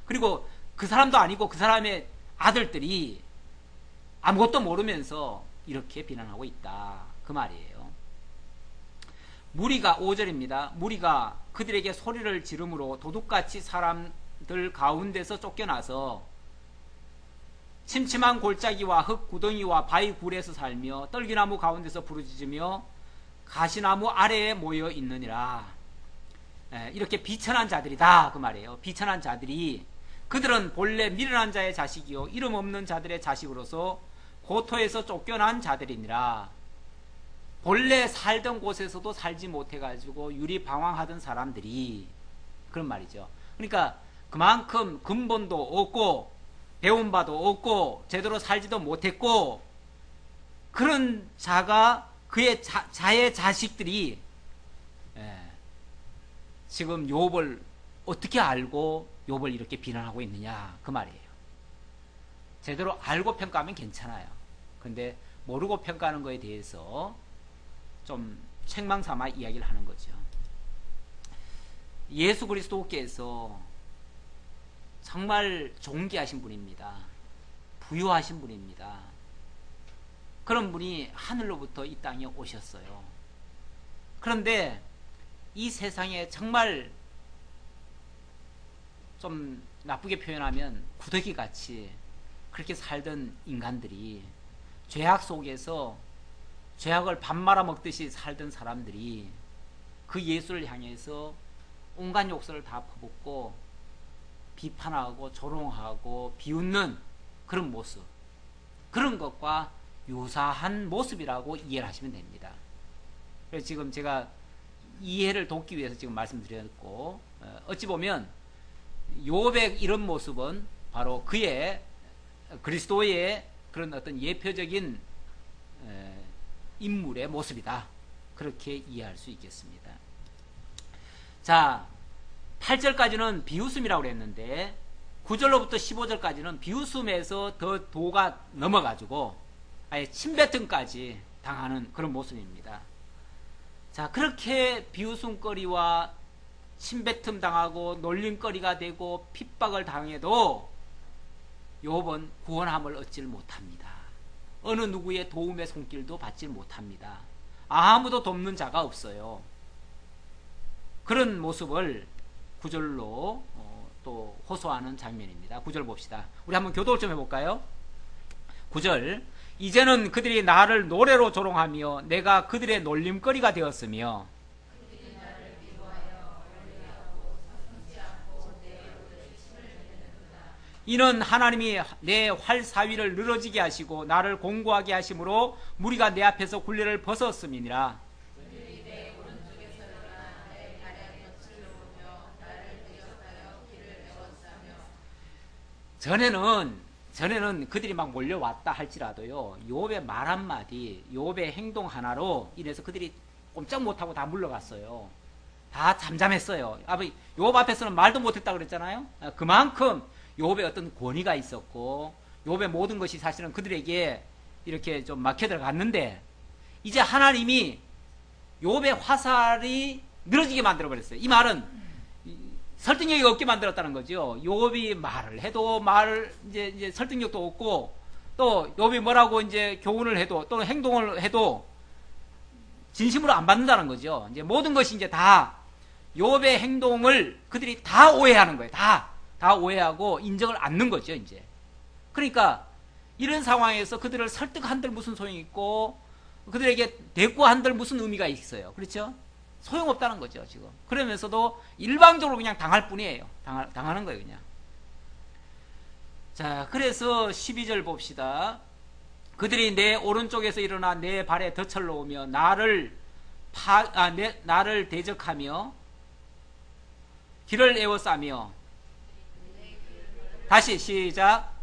그리고 그 사람도 아니고 그 사람의 아들들이 아무것도 모르면서 이렇게 비난하고 있다 그 말이에요. 무리가 5절입니다. 무리가 그들에게 소리를 지르므로 도둑같이 사람들 가운데서 쫓겨나서 침침한 골짜기와 흙 구덩이와 바위 굴에서 살며 떨기나무 가운데서 부르짖으며 가시나무 아래에 모여 있느니라. 이렇게 비천한 자들이다 그 말이에요. 비천한 자들이, 그들은 본래 미련한 자의 자식이요 이름 없는 자들의 자식으로서 고토에서 쫓겨난 자들이니라. 본래 살던 곳에서도 살지 못해가지고 유리방황하던 사람들이, 그런 말이죠. 그러니까 그만큼 근본도 없고 배운 바도 없고 제대로 살지도 못했고 그런 자가 그의 자의 자식들이 지금 욥을 어떻게 알고 욥을 이렇게 비난하고 있느냐 그 말이에요. 제대로 알고 평가하면 괜찮아요. 근데 모르고 평가하는 것에 대해서 좀 책망 삼아 이야기를 하는 거죠. 예수 그리스도께서 정말 존귀하신 분입니다. 부유하신 분입니다. 그런 분이 하늘로부터 이 땅에 오셨어요. 그런데 이 세상에 정말 좀 나쁘게 표현하면 구더기같이 그렇게 살던 인간들이, 죄악 속에서 죄악을 밥 말아 먹듯이 살던 사람들이 그 예수를 향해서 온갖 욕설을 다 퍼붓고 비판하고 조롱하고 비웃는 그런 모습, 그런 것과 유사한 모습이라고 이해를 하시면 됩니다. 그래서 지금 제가 이해를 돕기 위해서 지금 말씀드렸고, 어찌 보면 욥의 이런 모습은 바로 그의 그리스도의 그런 어떤 예표적인 인물의 모습이다, 그렇게 이해할 수 있겠습니다. 자, 8절까지는 비웃음이라고 그랬는데 9절로부터 15절까지는 비웃음에서 더 도가 넘어가지고 아예 침뱉음까지 당하는 그런 모습입니다. 자, 그렇게 비웃음거리와 침뱉음 당하고 놀림거리가 되고 핍박을 당해도 욥은 구원함을 얻지를 못합니다. 어느 누구의 도움의 손길도 받지 못합니다. 아무도 돕는 자가 없어요. 그런 모습을 9절로 또 호소하는 장면입니다. 9절 봅시다. 우리 한번 교독을 좀 해볼까요? 9절, 이제는 그들이 나를 노래로 조롱하며 내가 그들의 놀림거리가 되었으며 이는 하나님이 내 활사위를 늘어지게 하시고 나를 공고하게 하심으로 무리가 내 앞에서 굴레를 벗었음이니라. 전에는 그들이 막 몰려왔다 할지라도요, 욥의 말 한마디, 욥의 행동 하나로 인해서 그들이 꼼짝 못하고 다 물러갔어요. 다 잠잠했어요. 욥 앞에서는 말도 못했다 그랬잖아요. 그만큼 욥의 어떤 권위가 있었고 욥의 모든 것이 사실은 그들에게 이렇게 좀 막혀 들어갔는데, 이제 하나님이 욥의 화살이 늘어지게 만들어 버렸어요. 이 말은 설득력이 없게 만들었다는 거죠. 욥이 말을 해도 이제 설득력도 없고, 또 욥이 뭐라고 이제 교훈을 해도 또 행동을 해도 진심으로 안 받는다는 거죠. 이제 모든 것이 이제 다 욥의 행동을 그들이 다 오해하는 거예요. 다 오해하고 인정을 않는 거죠, 이제. 그러니까 이런 상황에서 그들을 설득한들 무슨 소용이 있고 그들에게 대꾸한들 무슨 의미가 있어요. 그렇죠? 소용없다는 거죠, 지금. 그러면서도 일방적으로 그냥 당할 뿐이에요. 당하는 거예요, 그냥. 자, 그래서 12절 봅시다. 그들이 내 오른쪽에서 일어나 내 발에 덫을 놓으며 나를 대적하며 길을 에워싸며, 다시 시작.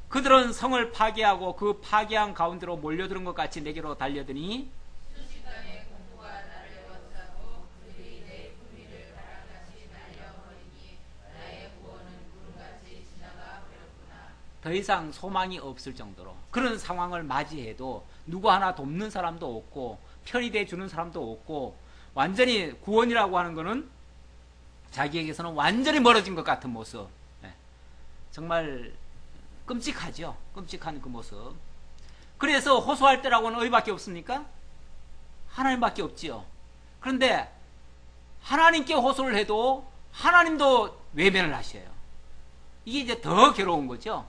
그들은 성을 파괴하고 그 파괴한 가운데로 몰려드는 것 같이 내게로 달려드니 더 이상 소망이 없을 정도로 그런 상황을 맞이해도 누구 하나 돕는 사람도 없고 편히 대주는 사람도 없고, 완전히 구원이라고 하는 거는 자기에게서는 완전히 멀어진 것 같은 모습. 정말 끔찍하죠. 끔찍한 그 모습. 그래서 호소할 때라고는 어디밖에 없습니까? 하나님밖에 없지요. 그런데 하나님께 호소를 해도 하나님도 외면을 하셔요. 이게 이제 더 괴로운 거죠.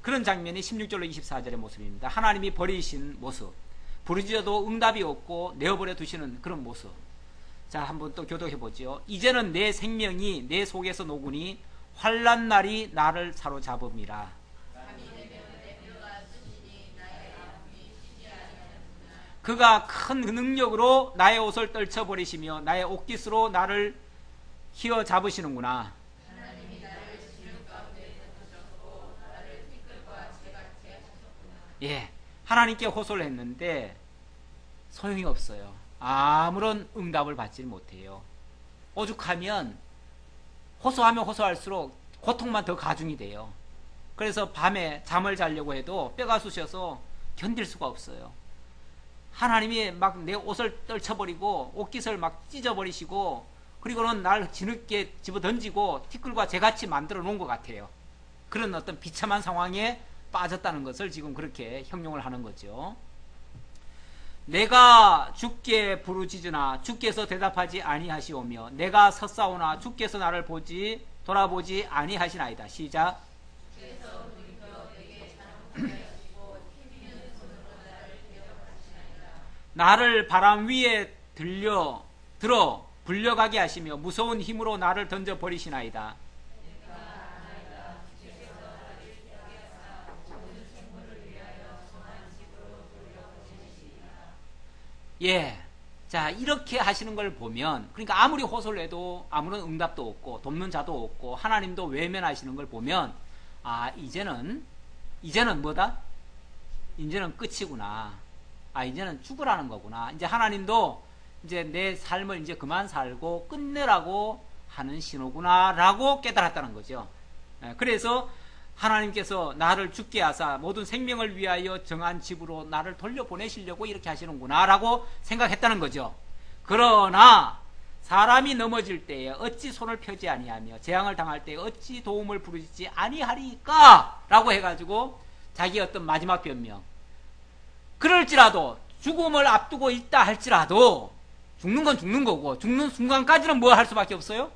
그런 장면이 16절로 24절의 모습입니다. 하나님이 버리신 모습, 부르짖어도 응답이 없고 내어버려 두시는 그런 모습. 자, 한번 또 교독해 보죠. 이제는 내 생명이 내 속에서 녹으니 환난 날이 나를 사로잡음이라. 그가 큰 능력으로 나의 옷을 떨쳐버리시며 나의 옷깃으로 나를 휘어잡으시는구나. 예, 하나님께 호소를 했는데 소용이 없어요. 아무런 응답을 받지 못해요. 오죽하면 호소하면 호소할수록 고통만 더 가중이 돼요. 그래서 밤에 잠을 자려고 해도 뼈가 쑤셔서 견딜 수가 없어요. 하나님이 막 내 옷을 떨쳐버리고 옷깃을 막 찢어버리시고 그리고는 날 뒤늦게 집어던지고 티끌과 재같이 만들어 놓은 것 같아요. 그런 어떤 비참한 상황에 빠졌다는 것을 지금 그렇게 형용을 하는 거죠. 내가 주께 부르짖으나 주께서 대답하지 아니하시오며 내가 섰사오나 주께서 나를 돌아보지 아니하시나이다. 시작. 나를 바람 위에 들어 불려가게 하시며 무서운 힘으로 나를 던져 버리시나이다. 예. 자, 이렇게 하시는 걸 보면, 그러니까 아무리 호소를 해도 아무런 응답도 없고, 돕는 자도 없고, 하나님도 외면하시는 걸 보면, 아, 이제는 뭐다? 이제는 끝이구나. 아, 이제는 죽으라는 거구나. 이제 하나님도 이제 내 삶을 이제 그만 살고 끝내라고 하는 신호구나. 라고 깨달았다는 거죠. 그래서 하나님께서 나를 죽게 하사 모든 생명을 위하여 정한 집으로 나를 돌려보내시려고 이렇게 하시는구나 라고 생각했다는 거죠. 그러나 사람이 넘어질 때에 어찌 손을 펴지 아니하며 재앙을 당할 때에 어찌 도움을 부르짖지 아니하리까 라고 해가지고 자기 어떤 마지막 변명, 그럴지라도 죽음을 앞두고 있다 할지라도 죽는 건 죽는 거고 죽는 순간까지는 뭐 할 수밖에 없어요?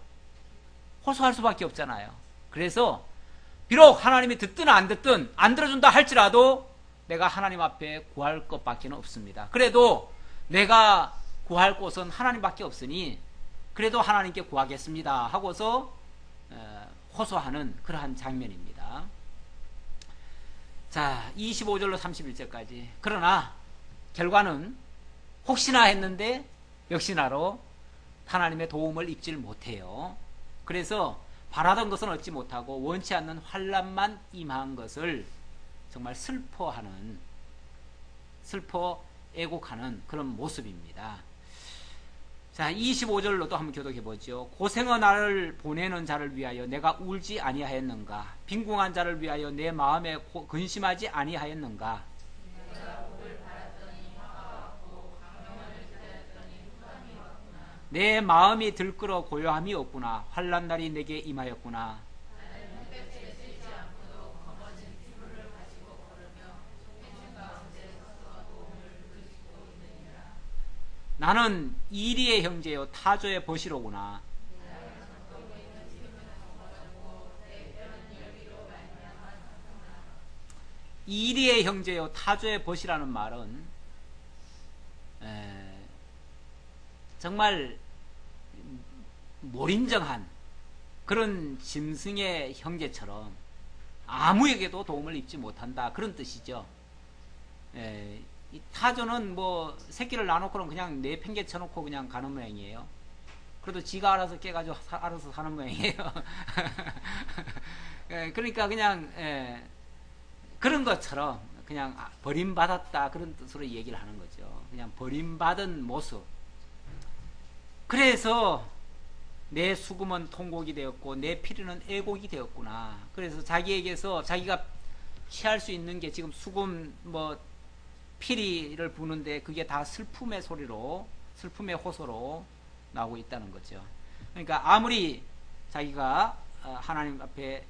호소할 수밖에 없잖아요. 그래서 비록 하나님이 듣든 안 듣든 안 들어준다 할지라도 내가 하나님 앞에 구할 것밖에 없습니다. 그래도 내가 구할 곳은 하나님밖에 없으니 그래도 하나님께 구하겠습니다 하고서 호소하는 그러한 장면입니다. 자, 25절로 31절까지. 그러나 결과는 혹시나 했는데 역시나로 하나님의 도움을 입질 못해요. 그래서 바라던 것은 얻지 못하고 원치 않는 환난만 임한 것을 정말 애곡하는 그런 모습입니다. 자, 25절로도 한번 교독해 보죠. 고생의 나를 보내는 자를 위하여 내가 울지 아니하였는가? 빈궁한 자를 위하여 내 마음에 근심하지 아니하였는가? 내 마음이 들끓어 고요함이 없구나. 환난 날이 내게 임하였구나. 나는 이리의 형제요 타조의 벗이로구나. 이리의 형제요 타조의 벗이라는 말은 정말 몰인정한 그런 짐승의 형제처럼 아무에게도 도움을 입지 못한다, 그런 뜻이죠. 이 타조는 뭐 새끼를 낳아놓고는 그냥 내팽개 쳐놓고 그냥 가는 모양이에요. 그래도 지가 알아서 깨가지고 알아서 사는 모양이에요. 그러니까 그냥 그런 것처럼 그냥 버림받았다, 그런 뜻으로 얘기를 하는 거죠. 그냥 버림받은 모습. 그래서 내 수금은 통곡이 되었고 내 피리는 애곡이 되었구나. 그래서 자기에게서 자기가 취할 수 있는 게 지금 수금 뭐 피리를 부는데 그게 다 슬픔의 호소로 나오고 있다는 거죠. 그러니까 아무리 자기가 하나님 앞에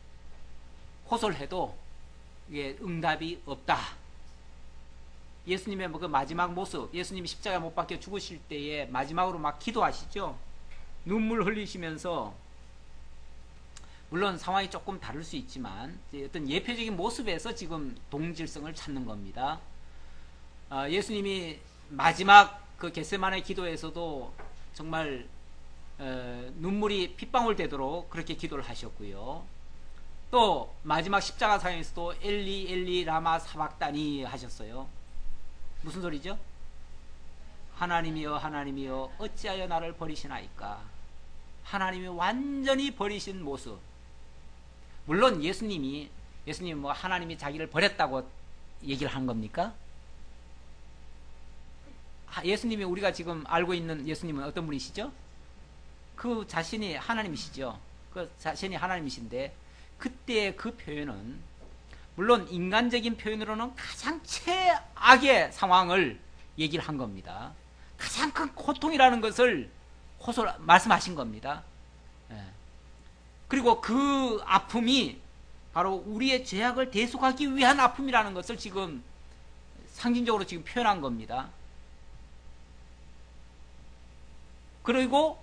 호소를 해도 이게 응답이 없다. 예수님의 그 마지막 모습, 예수님이 십자가에 못 박혀 죽으실 때에 마지막으로 막 기도하시죠. 눈물 흘리시면서, 물론 상황이 조금 다를 수 있지만 어떤 예표적인 모습에서 지금 동질성을 찾는 겁니다. 예수님이 마지막 그 겟세마네 기도에서도 정말 눈물이 핏방울 되도록 그렇게 기도를 하셨고요. 또 마지막 십자가 상에서도 엘리 엘리 라마 사박다니 하셨어요. 무슨 소리죠? 하나님이여 하나님이여 어찌하여 나를 버리시나이까. 하나님이 완전히 버리신 모습. 물론 예수님이 뭐 하나님이 자기를 버렸다고 얘기를 한 겁니까? 예수님이 우리가 지금 알고 있는 예수님은 어떤 분이시죠? 그 자신이 하나님이시죠. 그 자신이 하나님이신데 그때 그 표현은 물론 인간적인 표현으로는 가장 최악의 상황을 얘기를 한 겁니다. 가장 큰 고통이라는 것을 말씀하신 겁니다. 예. 그리고 그 아픔이 바로 우리의 죄악을 대속하기 위한 아픔이라는 것을 지금 상징적으로 지금 표현한 겁니다. 그리고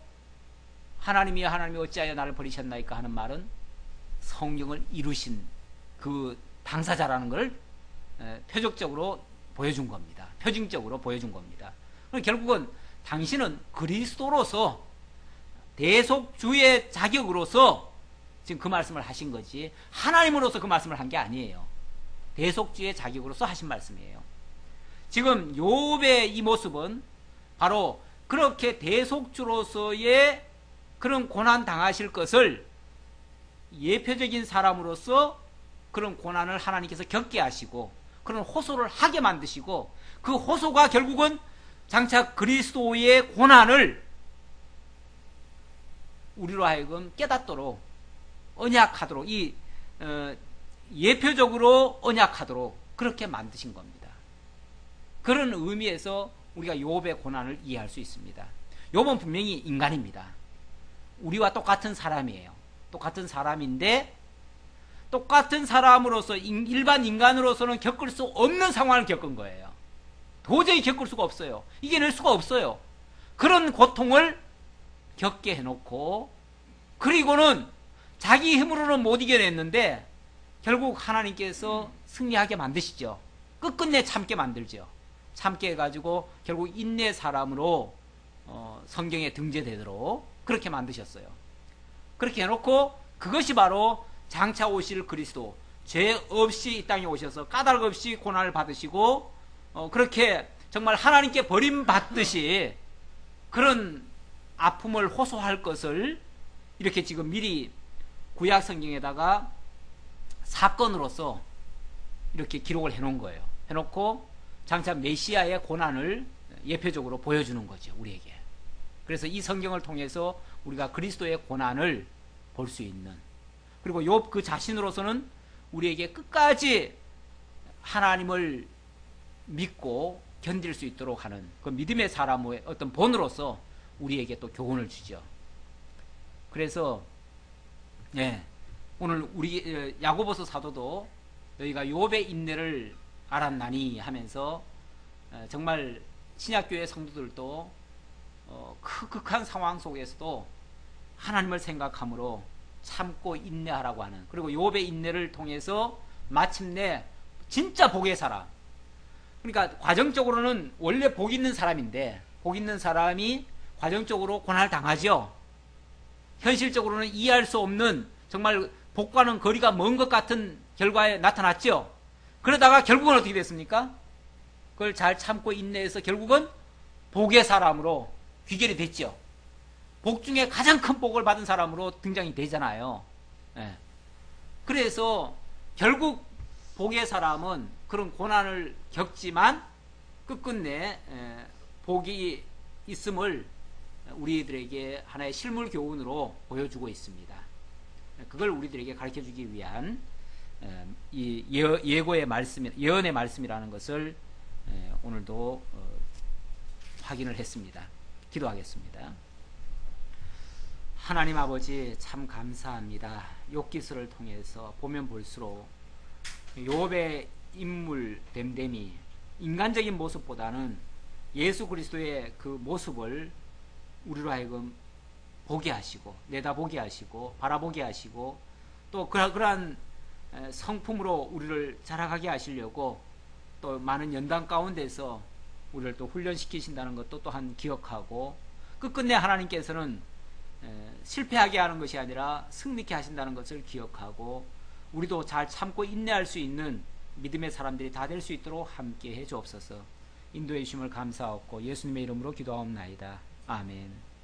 하나님이 어찌하여 나를 버리셨나이까 하는 말은 성경을 이루신 그 당사자라는 걸 표적적으로 보여준 겁니다. 표징적으로 보여준 겁니다. 결국은 당신은 그리스도로서 대속주의 자격으로서 지금 그 말씀을 하신 거지 하나님으로서 그 말씀을 한 게 아니에요. 대속주의 자격으로서 하신 말씀이에요. 지금 욥의 이 모습은 바로 그렇게 대속주로서의 그런 고난 당하실 것을 예표적인 사람으로서 그런 고난을 하나님께서 겪게 하시고 그런 호소를 하게 만드시고 그 호소가 결국은 장차 그리스도의 고난을 우리로 하여금 깨닫도록 언약하도록 예표적으로 언약하도록 그렇게 만드신 겁니다. 그런 의미에서 우리가 욥의 고난을 이해할 수 있습니다. 욥은 분명히 인간입니다. 우리와 똑같은 사람이에요. 똑같은 사람인데 똑같은 사람으로서 일반 인간으로서는 겪을 수 없는 상황을 겪은 거예요. 도저히 겪을 수가 없어요. 이겨낼 수가 없어요. 그런 고통을 겪게 해놓고 그리고는 자기 힘으로는 못 이겨냈는데 결국 하나님께서 승리하게 만드시죠. 끝끝내 참게 만들죠. 참게 해가지고 결국 인내 사람으로 성경에 등재되도록 그렇게 만드셨어요. 그렇게 해놓고 그것이 바로 장차 오실 그리스도, 죄 없이 이 땅에 오셔서 까닭 없이 고난을 받으시고 그렇게 정말 하나님께 버림받듯이 그런 아픔을 호소할 것을 이렇게 지금 미리 구약 성경에다가 사건으로서 이렇게 기록을 해놓은 거예요. 해놓고 장차 메시아의 고난을 예표적으로 보여주는 거죠, 우리에게. 그래서 이 성경을 통해서 우리가 그리스도의 고난을 볼 수 있는, 그리고 욥 그 자신으로서는 우리에게 끝까지 하나님을 믿고 견딜 수 있도록 하는 그 믿음의 사람의 어떤 본으로서 우리에게 또 교훈을 주죠. 그래서 오늘 우리 야고보서 사도도 너희가 욥의 인내를 알았나니 하면서 정말 신약교회 성도들도 극한 상황 속에서도 하나님을 생각함으로 참고 인내하라고 하는, 그리고 욥의 인내를 통해서 마침내 진짜 복의 사람, 그러니까 과정적으로는 원래 복 있는 사람인데 복 있는 사람이 과정적으로 고난을 당하죠. 현실적으로는 이해할 수 없는 정말 복과는 거리가 먼 것 같은 결과에 나타났죠. 그러다가 결국은 어떻게 됐습니까? 그걸 잘 참고 인내해서 결국은 복의 사람으로 귀결이 됐죠. 복 중에 가장 큰 복을 받은 사람으로 등장이 되잖아요. 그래서 결국 복의 사람은 그런 고난을 겪지만 끝끝내 복이 있음을 우리들에게 하나의 실물 교훈으로 보여주고 있습니다. 그걸 우리들에게 가르쳐주기 위한 이 예고의 말씀, 예언의 말씀이라는 것을 오늘도 확인을 했습니다. 기도하겠습니다. 하나님 아버지, 참 감사합니다. 욥기서를 통해서 보면 볼수록 욥의 인물 됨됨이 인간적인 모습보다는 예수 그리스도의 그 모습을 우리로 하여금 보게 하시고 내다보게 하시고 바라보게 하시고 또 그러한 성품으로 우리를 자라가게 하시려고 또 많은 연단 가운데서 우리를 또 훈련시키신다는 것도 또한 기억하고, 끝끝내 하나님께서는 실패하게 하는 것이 아니라 승리케 하신다는 것을 기억하고 우리도 잘 참고 인내할 수 있는 믿음의 사람들이 다 될 수 있도록 함께 해 주옵소서. 인도해 주심을 감사하고 예수님의 이름으로 기도하옵나이다. 아멘.